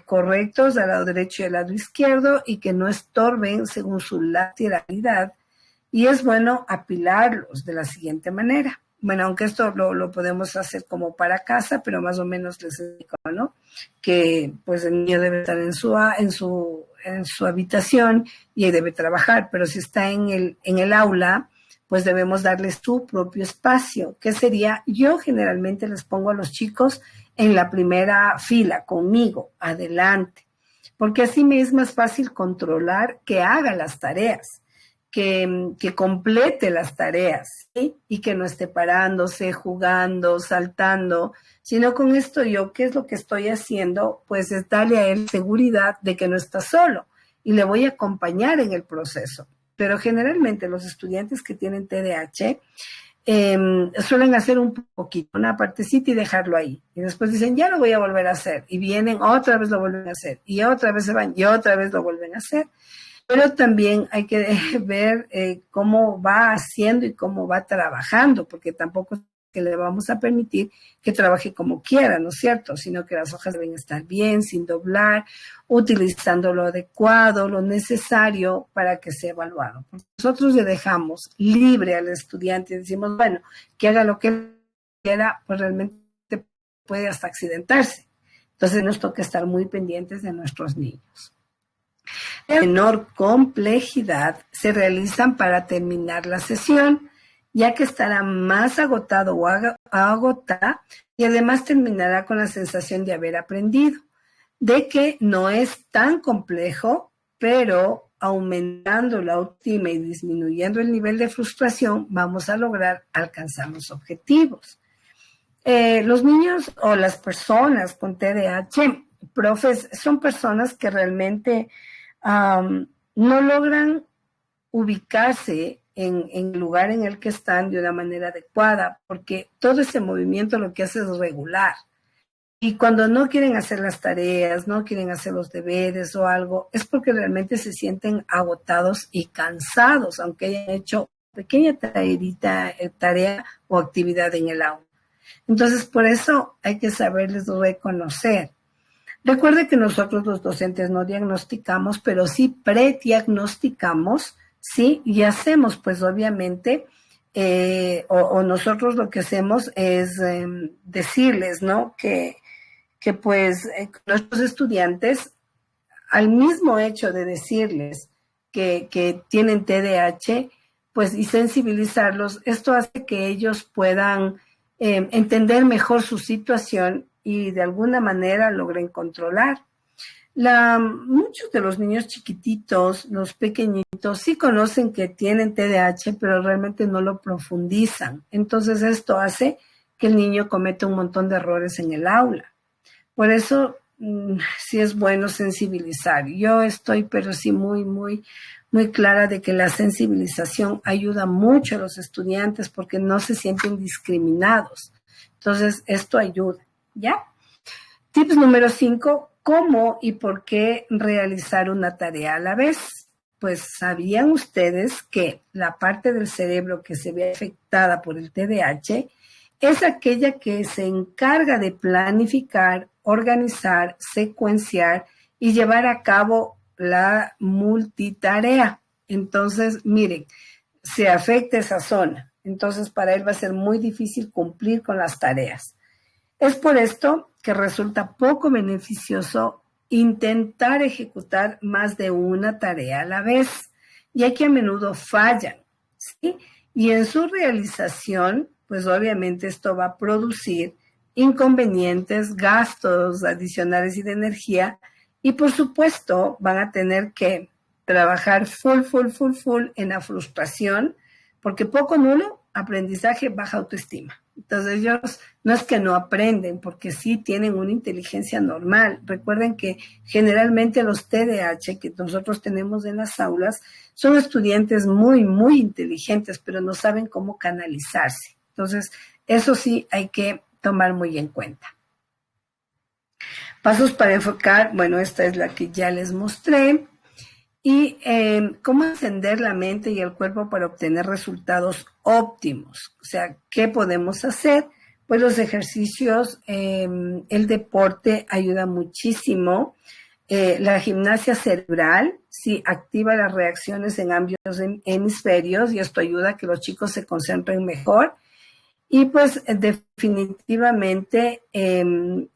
correctos al lado derecho y al lado izquierdo y que no estorben según su lateralidad. Y es bueno apilarlos de la siguiente manera. Bueno, aunque esto lo podemos hacer como para casa, pero más o menos les explico, ¿no? Que pues el niño debe estar en su habitación y ahí debe trabajar, pero si está en el aula, pues debemos darles su propio espacio, que sería, yo generalmente les pongo a los chicos en la primera fila, conmigo, adelante, porque así me es más fácil controlar que haga las tareas, que complete las tareas, ¿sí? Y que no esté parándose, jugando, saltando, sino con esto yo, ¿qué es lo que estoy haciendo? Pues es darle a él seguridad de que no está solo y le voy a acompañar en el proceso. Pero generalmente los estudiantes que tienen TDAH suelen hacer un poquito, una partecita y dejarlo ahí. Y después dicen, ya lo voy a volver a hacer. Y vienen, otra vez lo vuelven a hacer. Y otra vez se van, y otra vez lo vuelven a hacer. Pero también hay que ver cómo va haciendo y cómo va trabajando, porque tampoco es que le vamos a permitir que trabaje como quiera, ¿no es cierto? Sino que las hojas deben estar bien, sin doblar, utilizando lo adecuado, lo necesario para que sea evaluado. Nosotros le dejamos libre al estudiante y decimos, bueno, que haga lo que él quiera, pues realmente puede hasta accidentarse. Entonces nos toca estar muy pendientes de nuestros niños. De menor complejidad se realizan para terminar la sesión, ya que estará más agotado o agotada y además terminará con la sensación de haber aprendido. de que no es tan complejo, pero aumentando la autoestima y disminuyendo el nivel de frustración, vamos a lograr alcanzar los objetivos. Los niños o las personas con TDAH, profes, son personas que realmente no logran ubicarse en el lugar en el que están de una manera adecuada, porque todo ese movimiento lo que hace es regular. Y cuando no quieren hacer las tareas, no quieren hacer los deberes o algo, es porque realmente se sienten agotados y cansados, aunque hayan hecho pequeña tarea o actividad en el aula. Entonces, por eso hay que saberles reconocer. Recuerde que nosotros los docentes no diagnosticamos, pero sí prediagnosticamos, ¿sí? Y hacemos, pues obviamente, o nosotros lo que hacemos es decirles, ¿no? Que pues nuestros estudiantes, al mismo hecho de decirles que tienen TDAH, pues y sensibilizarlos, esto hace que ellos puedan entender mejor su situación y de alguna manera logren controlar. Muchos de los niños chiquititos, los pequeñitos, sí conocen que tienen TDAH, pero realmente no lo profundizan. Entonces esto hace que el niño cometa un montón de errores en el aula. Por eso sí es bueno sensibilizar. Yo estoy, pero sí muy clara de que la sensibilización ayuda mucho a los estudiantes porque no se sienten discriminados. Entonces, esto ayuda, ¿ya? Tips número 5, ¿cómo y por qué realizar una tarea a la vez? Pues, ¿sabían ustedes que la parte del cerebro que se ve afectada por el TDAH es aquella que se encarga de planificar, organizar, secuenciar y llevar a cabo la multitarea? Entonces, miren, se afecta esa zona. Entonces, para él va a ser muy difícil cumplir con las tareas. Es por esto que resulta poco beneficioso intentar ejecutar más de una tarea a la vez, ya que a menudo fallan, ¿sí? Y en su realización, pues obviamente esto va a producir inconvenientes, gastos adicionales y de energía, y por supuesto van a tener que trabajar full en la frustración, porque poco nulo aprendizaje, baja autoestima. Entonces ellos no es que no aprenden, porque sí tienen una inteligencia normal. Recuerden que generalmente los TDAH que nosotros tenemos en las aulas son estudiantes muy inteligentes, pero no saben cómo canalizarse. Entonces eso sí hay que tomar muy en cuenta. Pasos para enfocar, bueno, esta es la que ya les mostré. Y cómo encender la mente y el cuerpo para obtener resultados óptimos. O sea, ¿qué podemos hacer? Pues los ejercicios, el deporte ayuda muchísimo. La gimnasia cerebral, sí, activa las reacciones en ambos hemisferios y esto ayuda a que los chicos se concentren mejor. Y pues definitivamente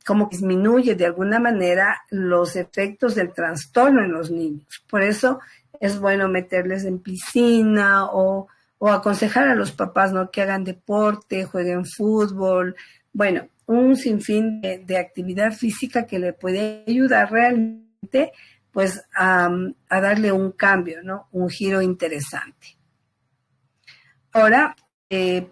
como disminuye de alguna manera los efectos del trastorno en los niños. Por eso es bueno meterles en piscina o aconsejar a los papás, ¿no?, que hagan deporte, jueguen fútbol. Bueno, un sinfín de actividad física que le puede ayudar realmente pues a darle un cambio, ¿no?, un giro interesante. Ahora,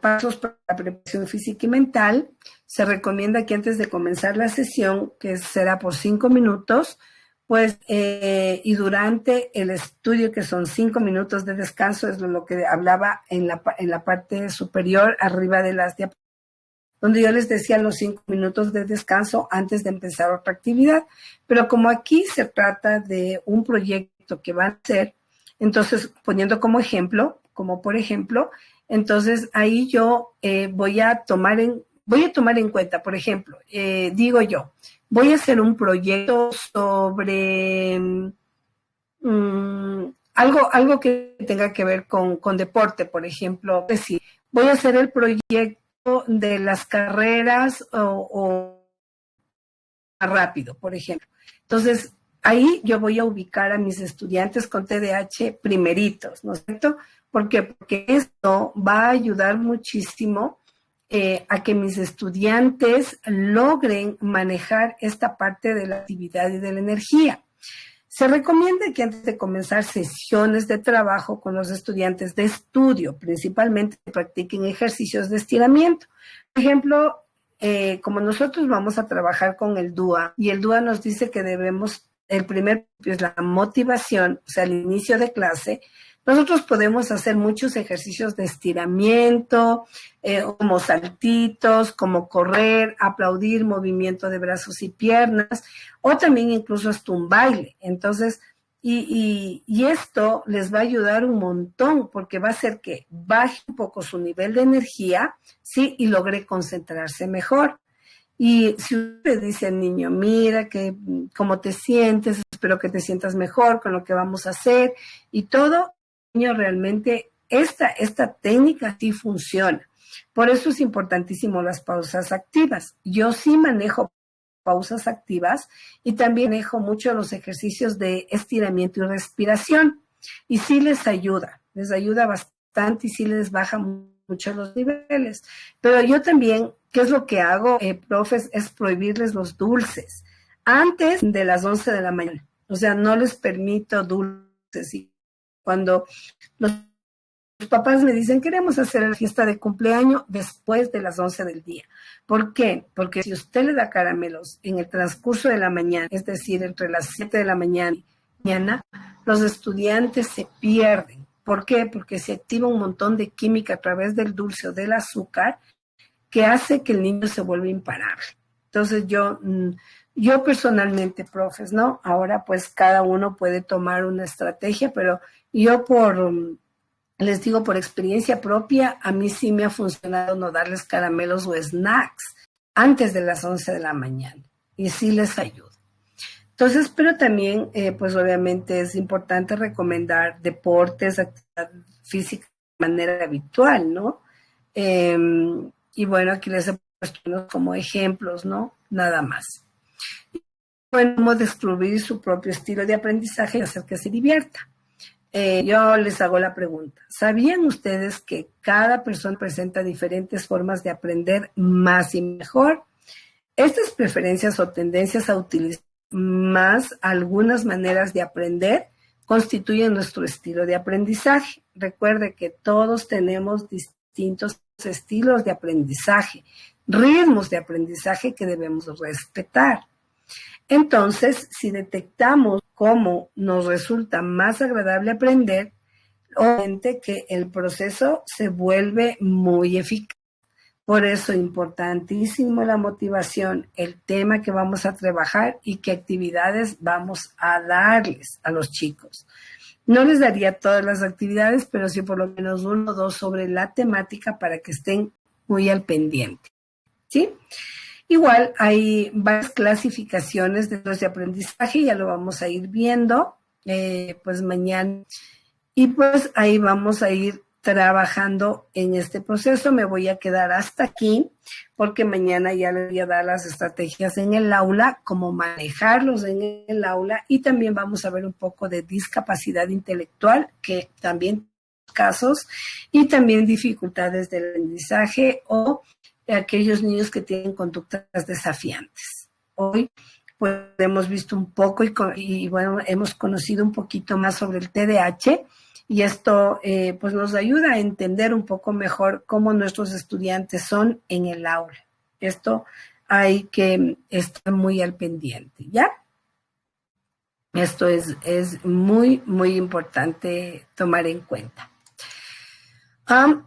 pasos para la preparación física y mental. Se recomienda que antes de comenzar la sesión, que será por 5 minutos, pues, y durante el estudio, que son 5 minutos de descanso, es lo que hablaba en la parte superior, arriba de las diapositivas, donde yo les decía los 5 minutos de descanso antes de empezar otra actividad. Pero como aquí se trata de un proyecto que va a hacer, entonces, poniendo como por ejemplo, entonces ahí yo voy a tomar en cuenta, por ejemplo, digo yo, voy a hacer un proyecto sobre algo que tenga que ver con deporte, por ejemplo. Es decir, voy a hacer el proyecto de las carreras o rápido, por ejemplo. Entonces, ahí yo voy a ubicar a mis estudiantes con TDAH primeritos, ¿no es cierto? ¿Por qué? Porque esto va a ayudar muchísimo a que mis estudiantes logren manejar esta parte de la actividad y de la energía. Se recomienda que antes de comenzar sesiones de trabajo con los estudiantes de estudio, principalmente practiquen ejercicios de estiramiento. Por ejemplo, como nosotros vamos a trabajar con el DUA y el DUA nos dice que debemos, el primer principio es la motivación, o sea, al inicio de clase, nosotros podemos hacer muchos ejercicios de estiramiento, como saltitos, como correr, aplaudir, movimiento de brazos y piernas, o también incluso hasta un baile. Entonces, y esto les va a ayudar un montón porque va a hacer que baje un poco su nivel de energía, ¿sí? Y logre concentrarse mejor. Y si usted dice al niño, mira que cómo te sientes, espero que te sientas mejor con lo que vamos a hacer y todo, niño, realmente esta técnica sí funciona. Por eso es importantísimo las pausas activas. Yo sí manejo pausas activas y también manejo mucho los ejercicios de estiramiento y respiración. Y sí les ayuda bastante y sí les baja mucho los niveles. Pero yo también, ¿qué es lo que hago, profes? Es prohibirles los dulces antes de las 11 de la mañana. O sea, no les permito dulces. Y cuando los papás me dicen, queremos hacer la fiesta de cumpleaños después de las 11 del día. ¿Por qué? Porque si usted le da caramelos en el transcurso de la mañana, es decir, entre las 7 de la mañana, los estudiantes se pierden. ¿Por qué? Porque se activa un montón de química a través del dulce o del azúcar que hace que el niño se vuelva imparable. Entonces yo personalmente, profes, ¿no? Ahora pues cada uno puede tomar una estrategia, pero yo les digo por experiencia propia, a mí sí me ha funcionado no darles caramelos o snacks antes de las 11 de la mañana y sí les ayuda. Entonces, pero también, pues obviamente es importante recomendar deportes, actividad física de manera habitual, ¿no? Y bueno, aquí les he puesto unos como ejemplos, ¿no? Nada más. Bueno, cómo descubrir su propio estilo de aprendizaje y hacer que se divierta. Yo les hago la pregunta. ¿Sabían ustedes que cada persona presenta diferentes formas de aprender más y mejor? Estas preferencias o tendencias a utilizar más algunas maneras de aprender constituyen nuestro estilo de aprendizaje. Recuerde que todos tenemos distintos estilos de aprendizaje, ritmos de aprendizaje que debemos respetar. Entonces, si detectamos cómo nos resulta más agradable aprender, obviamente que el proceso se vuelve muy eficaz. Por eso, importantísimo la motivación, el tema que vamos a trabajar y qué actividades vamos a darles a los chicos. No les daría todas las actividades, pero sí por lo menos 1 o 2 sobre la temática para que estén muy al pendiente, ¿sí? Igual hay varias clasificaciones de los de aprendizaje, ya lo vamos a ir viendo, pues mañana. Y pues ahí vamos a ir trabajando en este proceso. Me voy a quedar hasta aquí porque mañana ya les voy a dar las estrategias en el aula, cómo manejarlos en el aula y también vamos a ver un poco de discapacidad intelectual, que también casos, y también dificultades del aprendizaje o aquellos niños que tienen conductas desafiantes. Hoy pues hemos visto un poco y bueno, hemos conocido un poquito más sobre el TDAH y esto pues nos ayuda a entender un poco mejor cómo nuestros estudiantes son en el aula. Esto hay que estar muy al pendiente, ¿ya? Esto es muy, muy importante tomar en cuenta.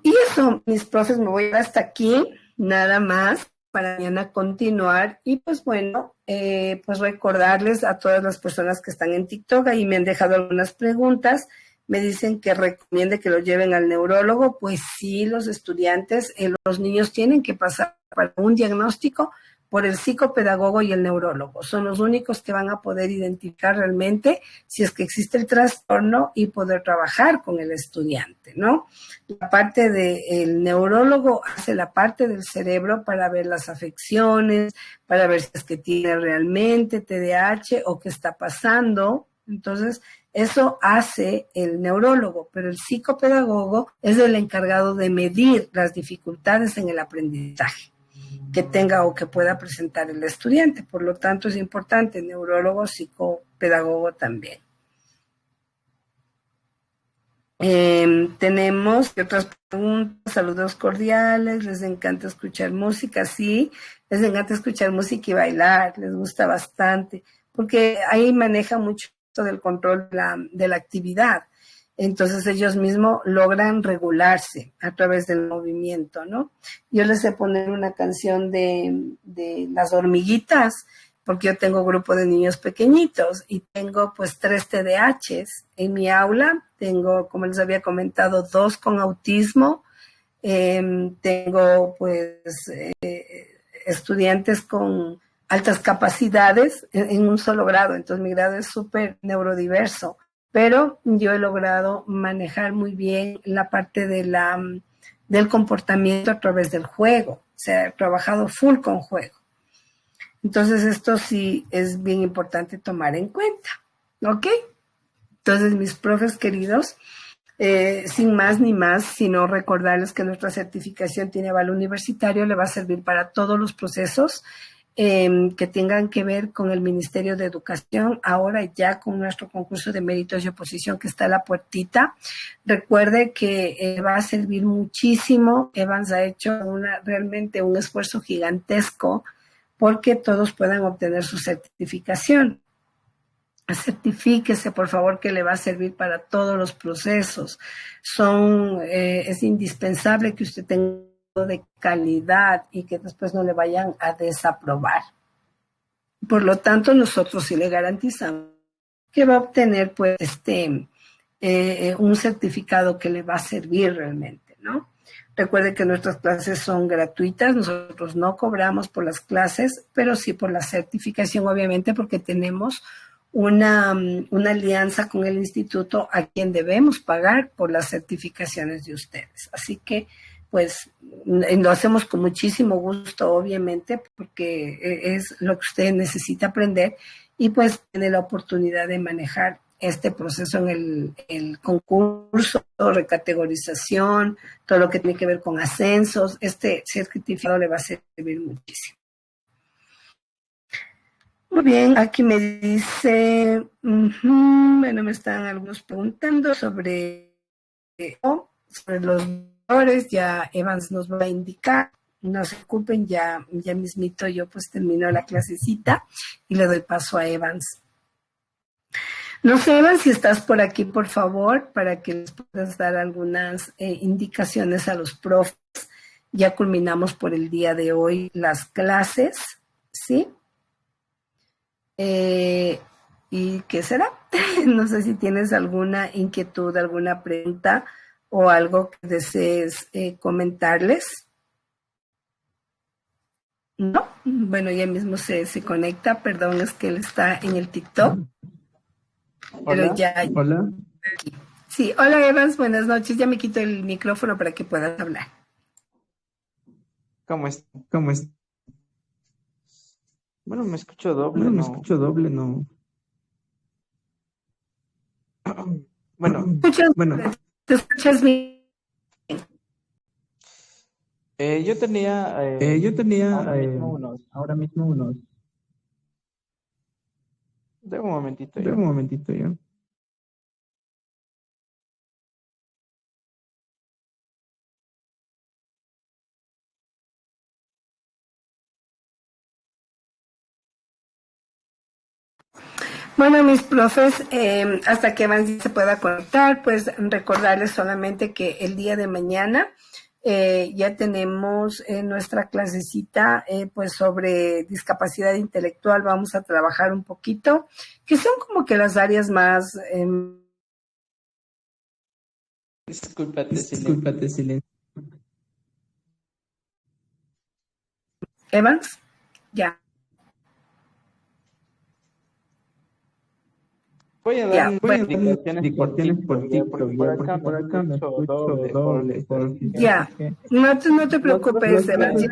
Y eso, mis profes, me voy hasta aquí. Nada más para mañana continuar y pues bueno, pues recordarles a todas las personas que están en TikTok, ahí me han dejado algunas preguntas, me dicen que recomiende que lo lleven al neurólogo. Pues sí, los estudiantes, los niños tienen que pasar para un diagnóstico por el psicopedagogo y el neurólogo. Son los únicos que van a poder identificar realmente si es que existe el trastorno y poder trabajar con el estudiante, ¿no? La parte del neurólogo hace la parte del cerebro para ver las afecciones, para ver si es que tiene realmente TDAH o qué está pasando, Entonces, eso hace el neurólogo, pero el psicopedagogo es el encargado de medir las dificultades en el aprendizaje que tenga o que pueda presentar el estudiante. Por lo tanto, es importante neurólogo, psicopedagogo también. Tenemos otras preguntas, saludos cordiales, les encanta escuchar música, sí, les encanta escuchar música y bailar, les gusta bastante, porque ahí maneja mucho del control de la actividad. Entonces ellos mismos logran regularse a través del movimiento, ¿no? Yo les sé poner una canción de las hormiguitas, porque yo tengo grupo de niños pequeñitos y tengo pues 3 TDAHs en mi aula. Tengo, como les había comentado, 2 con autismo. Tengo pues estudiantes con altas capacidades en un solo grado. Entonces mi grado es súper neurodiverso. Pero yo he logrado manejar muy bien la parte del comportamiento a través del juego. O sea, he trabajado full con juego. Entonces, esto sí es bien importante tomar en cuenta, ¿ok? Entonces, mis profes queridos, sin más ni más, sino recordarles que nuestra certificación tiene aval universitario, le va a servir para todos los procesos que tengan que ver con el Ministerio de Educación, ahora ya con nuestro concurso de méritos y oposición que está a la puertita. Recuerde que va a servir muchísimo. Evans ha hecho realmente un esfuerzo gigantesco porque todos puedan obtener su certificación. Certifíquese, por favor, que le va a servir para todos los procesos. Es indispensable que usted tenga de calidad y que después no le vayan a desaprobar. Por lo tanto, nosotros sí le garantizamos que va a obtener pues un certificado que le va a servir realmente, ¿no? Recuerde que nuestras clases son gratuitas, nosotros no cobramos por las clases, pero sí por la certificación, obviamente, porque tenemos una alianza con el instituto a quien debemos pagar por las certificaciones de ustedes. Así que pues lo hacemos con muchísimo gusto, obviamente, porque es lo que usted necesita aprender y pues tiene la oportunidad de manejar este proceso en el concurso, recategorización, todo lo que tiene que ver con ascensos. Este certificado le va a servir muchísimo. Muy bien, aquí me dice, bueno, me están algunos preguntando sobre los ya Evans nos va a indicar, no se preocupen, ya mismito yo pues termino la clasecita y le doy paso a Evans. No sé, Evans, si estás por aquí, por favor, para que les puedas dar algunas indicaciones a los profes. Ya culminamos por el día de hoy las clases, ¿sí? ¿Y qué será? No sé si tienes alguna inquietud, alguna pregunta o algo que desees comentarles. No, bueno, ya mismo se conecta, perdón, es que él está en el TikTok. Pero Hola, ya. hola. Sí, hola Evans, buenas noches, ya me quito el micrófono para que puedas hablar. ¿Cómo es? Bueno, me escucho doble, no. Bueno, ¿Te escuchas bien? yo tenía ahora mismo unos. De un momentito ya. Bueno, mis profes, hasta que Evans se pueda conectar, pues recordarles solamente que el día de mañana ya tenemos nuestra clasecita pues sobre discapacidad intelectual. Vamos a trabajar un poquito, que son como que las áreas más... Discúlpate, silencio. Evans, ya. Voy a dar indicaciones por TikTok, por acá me escucho doble. Ya, no te preocupes, Evans.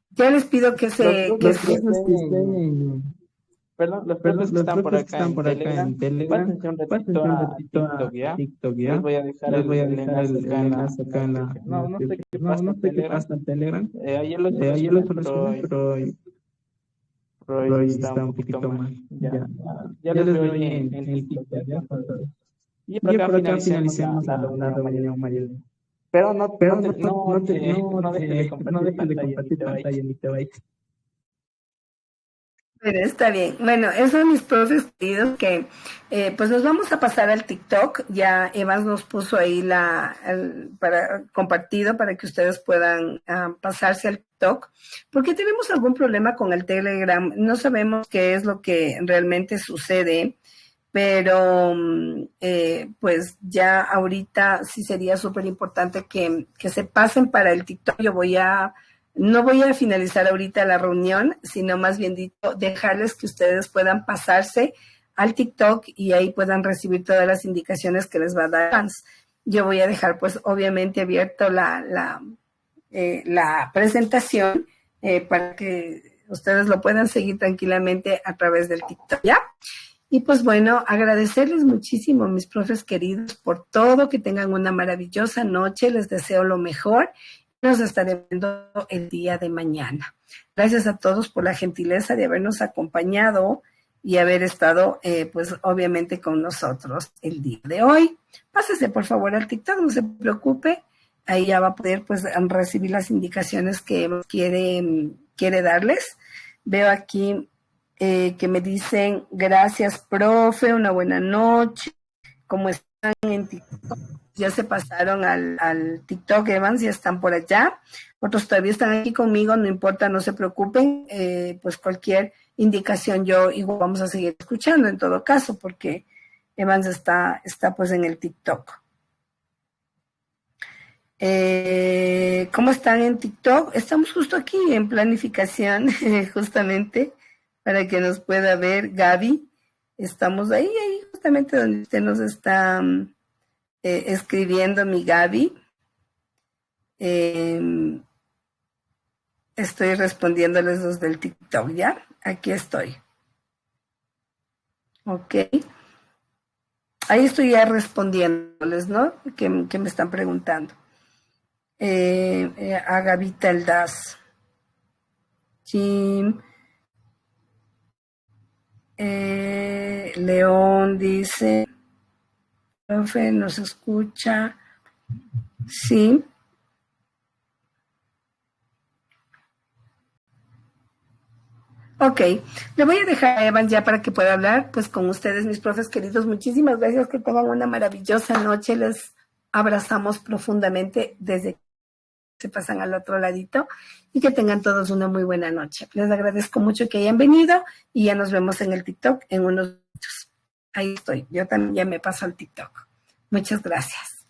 Ya les pido que se... Perdón, los profes que están por acá en Telegram, pásense un ratito a TikTok, ¿ya? Les voy a dejar el enlace acá en la no sé qué pasa en Telegram. Ayer lo solucioné, pero hoy está un poquito mal. Ya les veo ahí en TikTok, ¿ya? Y por acá finalicemos la reunión, Mariel. Pero no dejes de compartir pantalla ni te vayas. Bueno, está bien. Bueno, esos son mis profes queridos que pues nos vamos a pasar al TikTok. Ya Evans nos puso ahí para compartido para que ustedes puedan pasarse al TikTok. Porque tenemos algún problema con el Telegram. No sabemos qué es lo que realmente sucede. Pero pues ya ahorita sí sería súper importante que se pasen para el TikTok. No voy a finalizar ahorita la reunión, sino más bien dicho, dejarles que ustedes puedan pasarse al TikTok y ahí puedan recibir todas las indicaciones que les va a dar Evans. Yo voy a dejar pues obviamente abierto la presentación para que ustedes lo puedan seguir tranquilamente a través del TikTok, ¿ya? Y pues bueno, agradecerles muchísimo, mis profes queridos, por todo, que tengan una maravillosa noche, les deseo lo mejor. Nos estaremos viendo el día de mañana. Gracias a todos por la gentileza de habernos acompañado y haber estado, pues obviamente con nosotros el día de hoy. Pásese por favor al TikTok, no se preocupe. Ahí ya va a poder pues recibir las indicaciones que quiere darles. Veo aquí que me dicen, gracias, profe, una buena noche. ¿Cómo están en TikTok? Ya se pasaron al TikTok, Evans, ya están por allá. Otros todavía están aquí conmigo, no importa, no se preocupen. Pues cualquier indicación yo igual vamos a seguir escuchando en todo caso, porque Evans está pues en el TikTok. ¿Cómo están en TikTok? Estamos justo aquí en planificación, justamente, para que nos pueda ver Gaby. Estamos ahí justamente donde usted nos está escribiendo, mi Gaby. Estoy respondiéndoles los del TikTok, ¿ya? Aquí estoy. Ok. Ahí estoy ya respondiéndoles, ¿no? Que me están preguntando. A Gavita Eldaz. Jim. León dice, profe, ¿nos escucha? Sí. Ok, le voy a dejar a Evans ya para que pueda hablar pues con ustedes, mis profes queridos. Muchísimas gracias, que tengan una maravillosa noche. Les abrazamos profundamente desde que se pasan al otro ladito y que tengan todos una muy buena noche. Les agradezco mucho que hayan venido y ya nos vemos en el TikTok en unos minutos. Ahí estoy, yo también ya me paso al TikTok. Muchas gracias.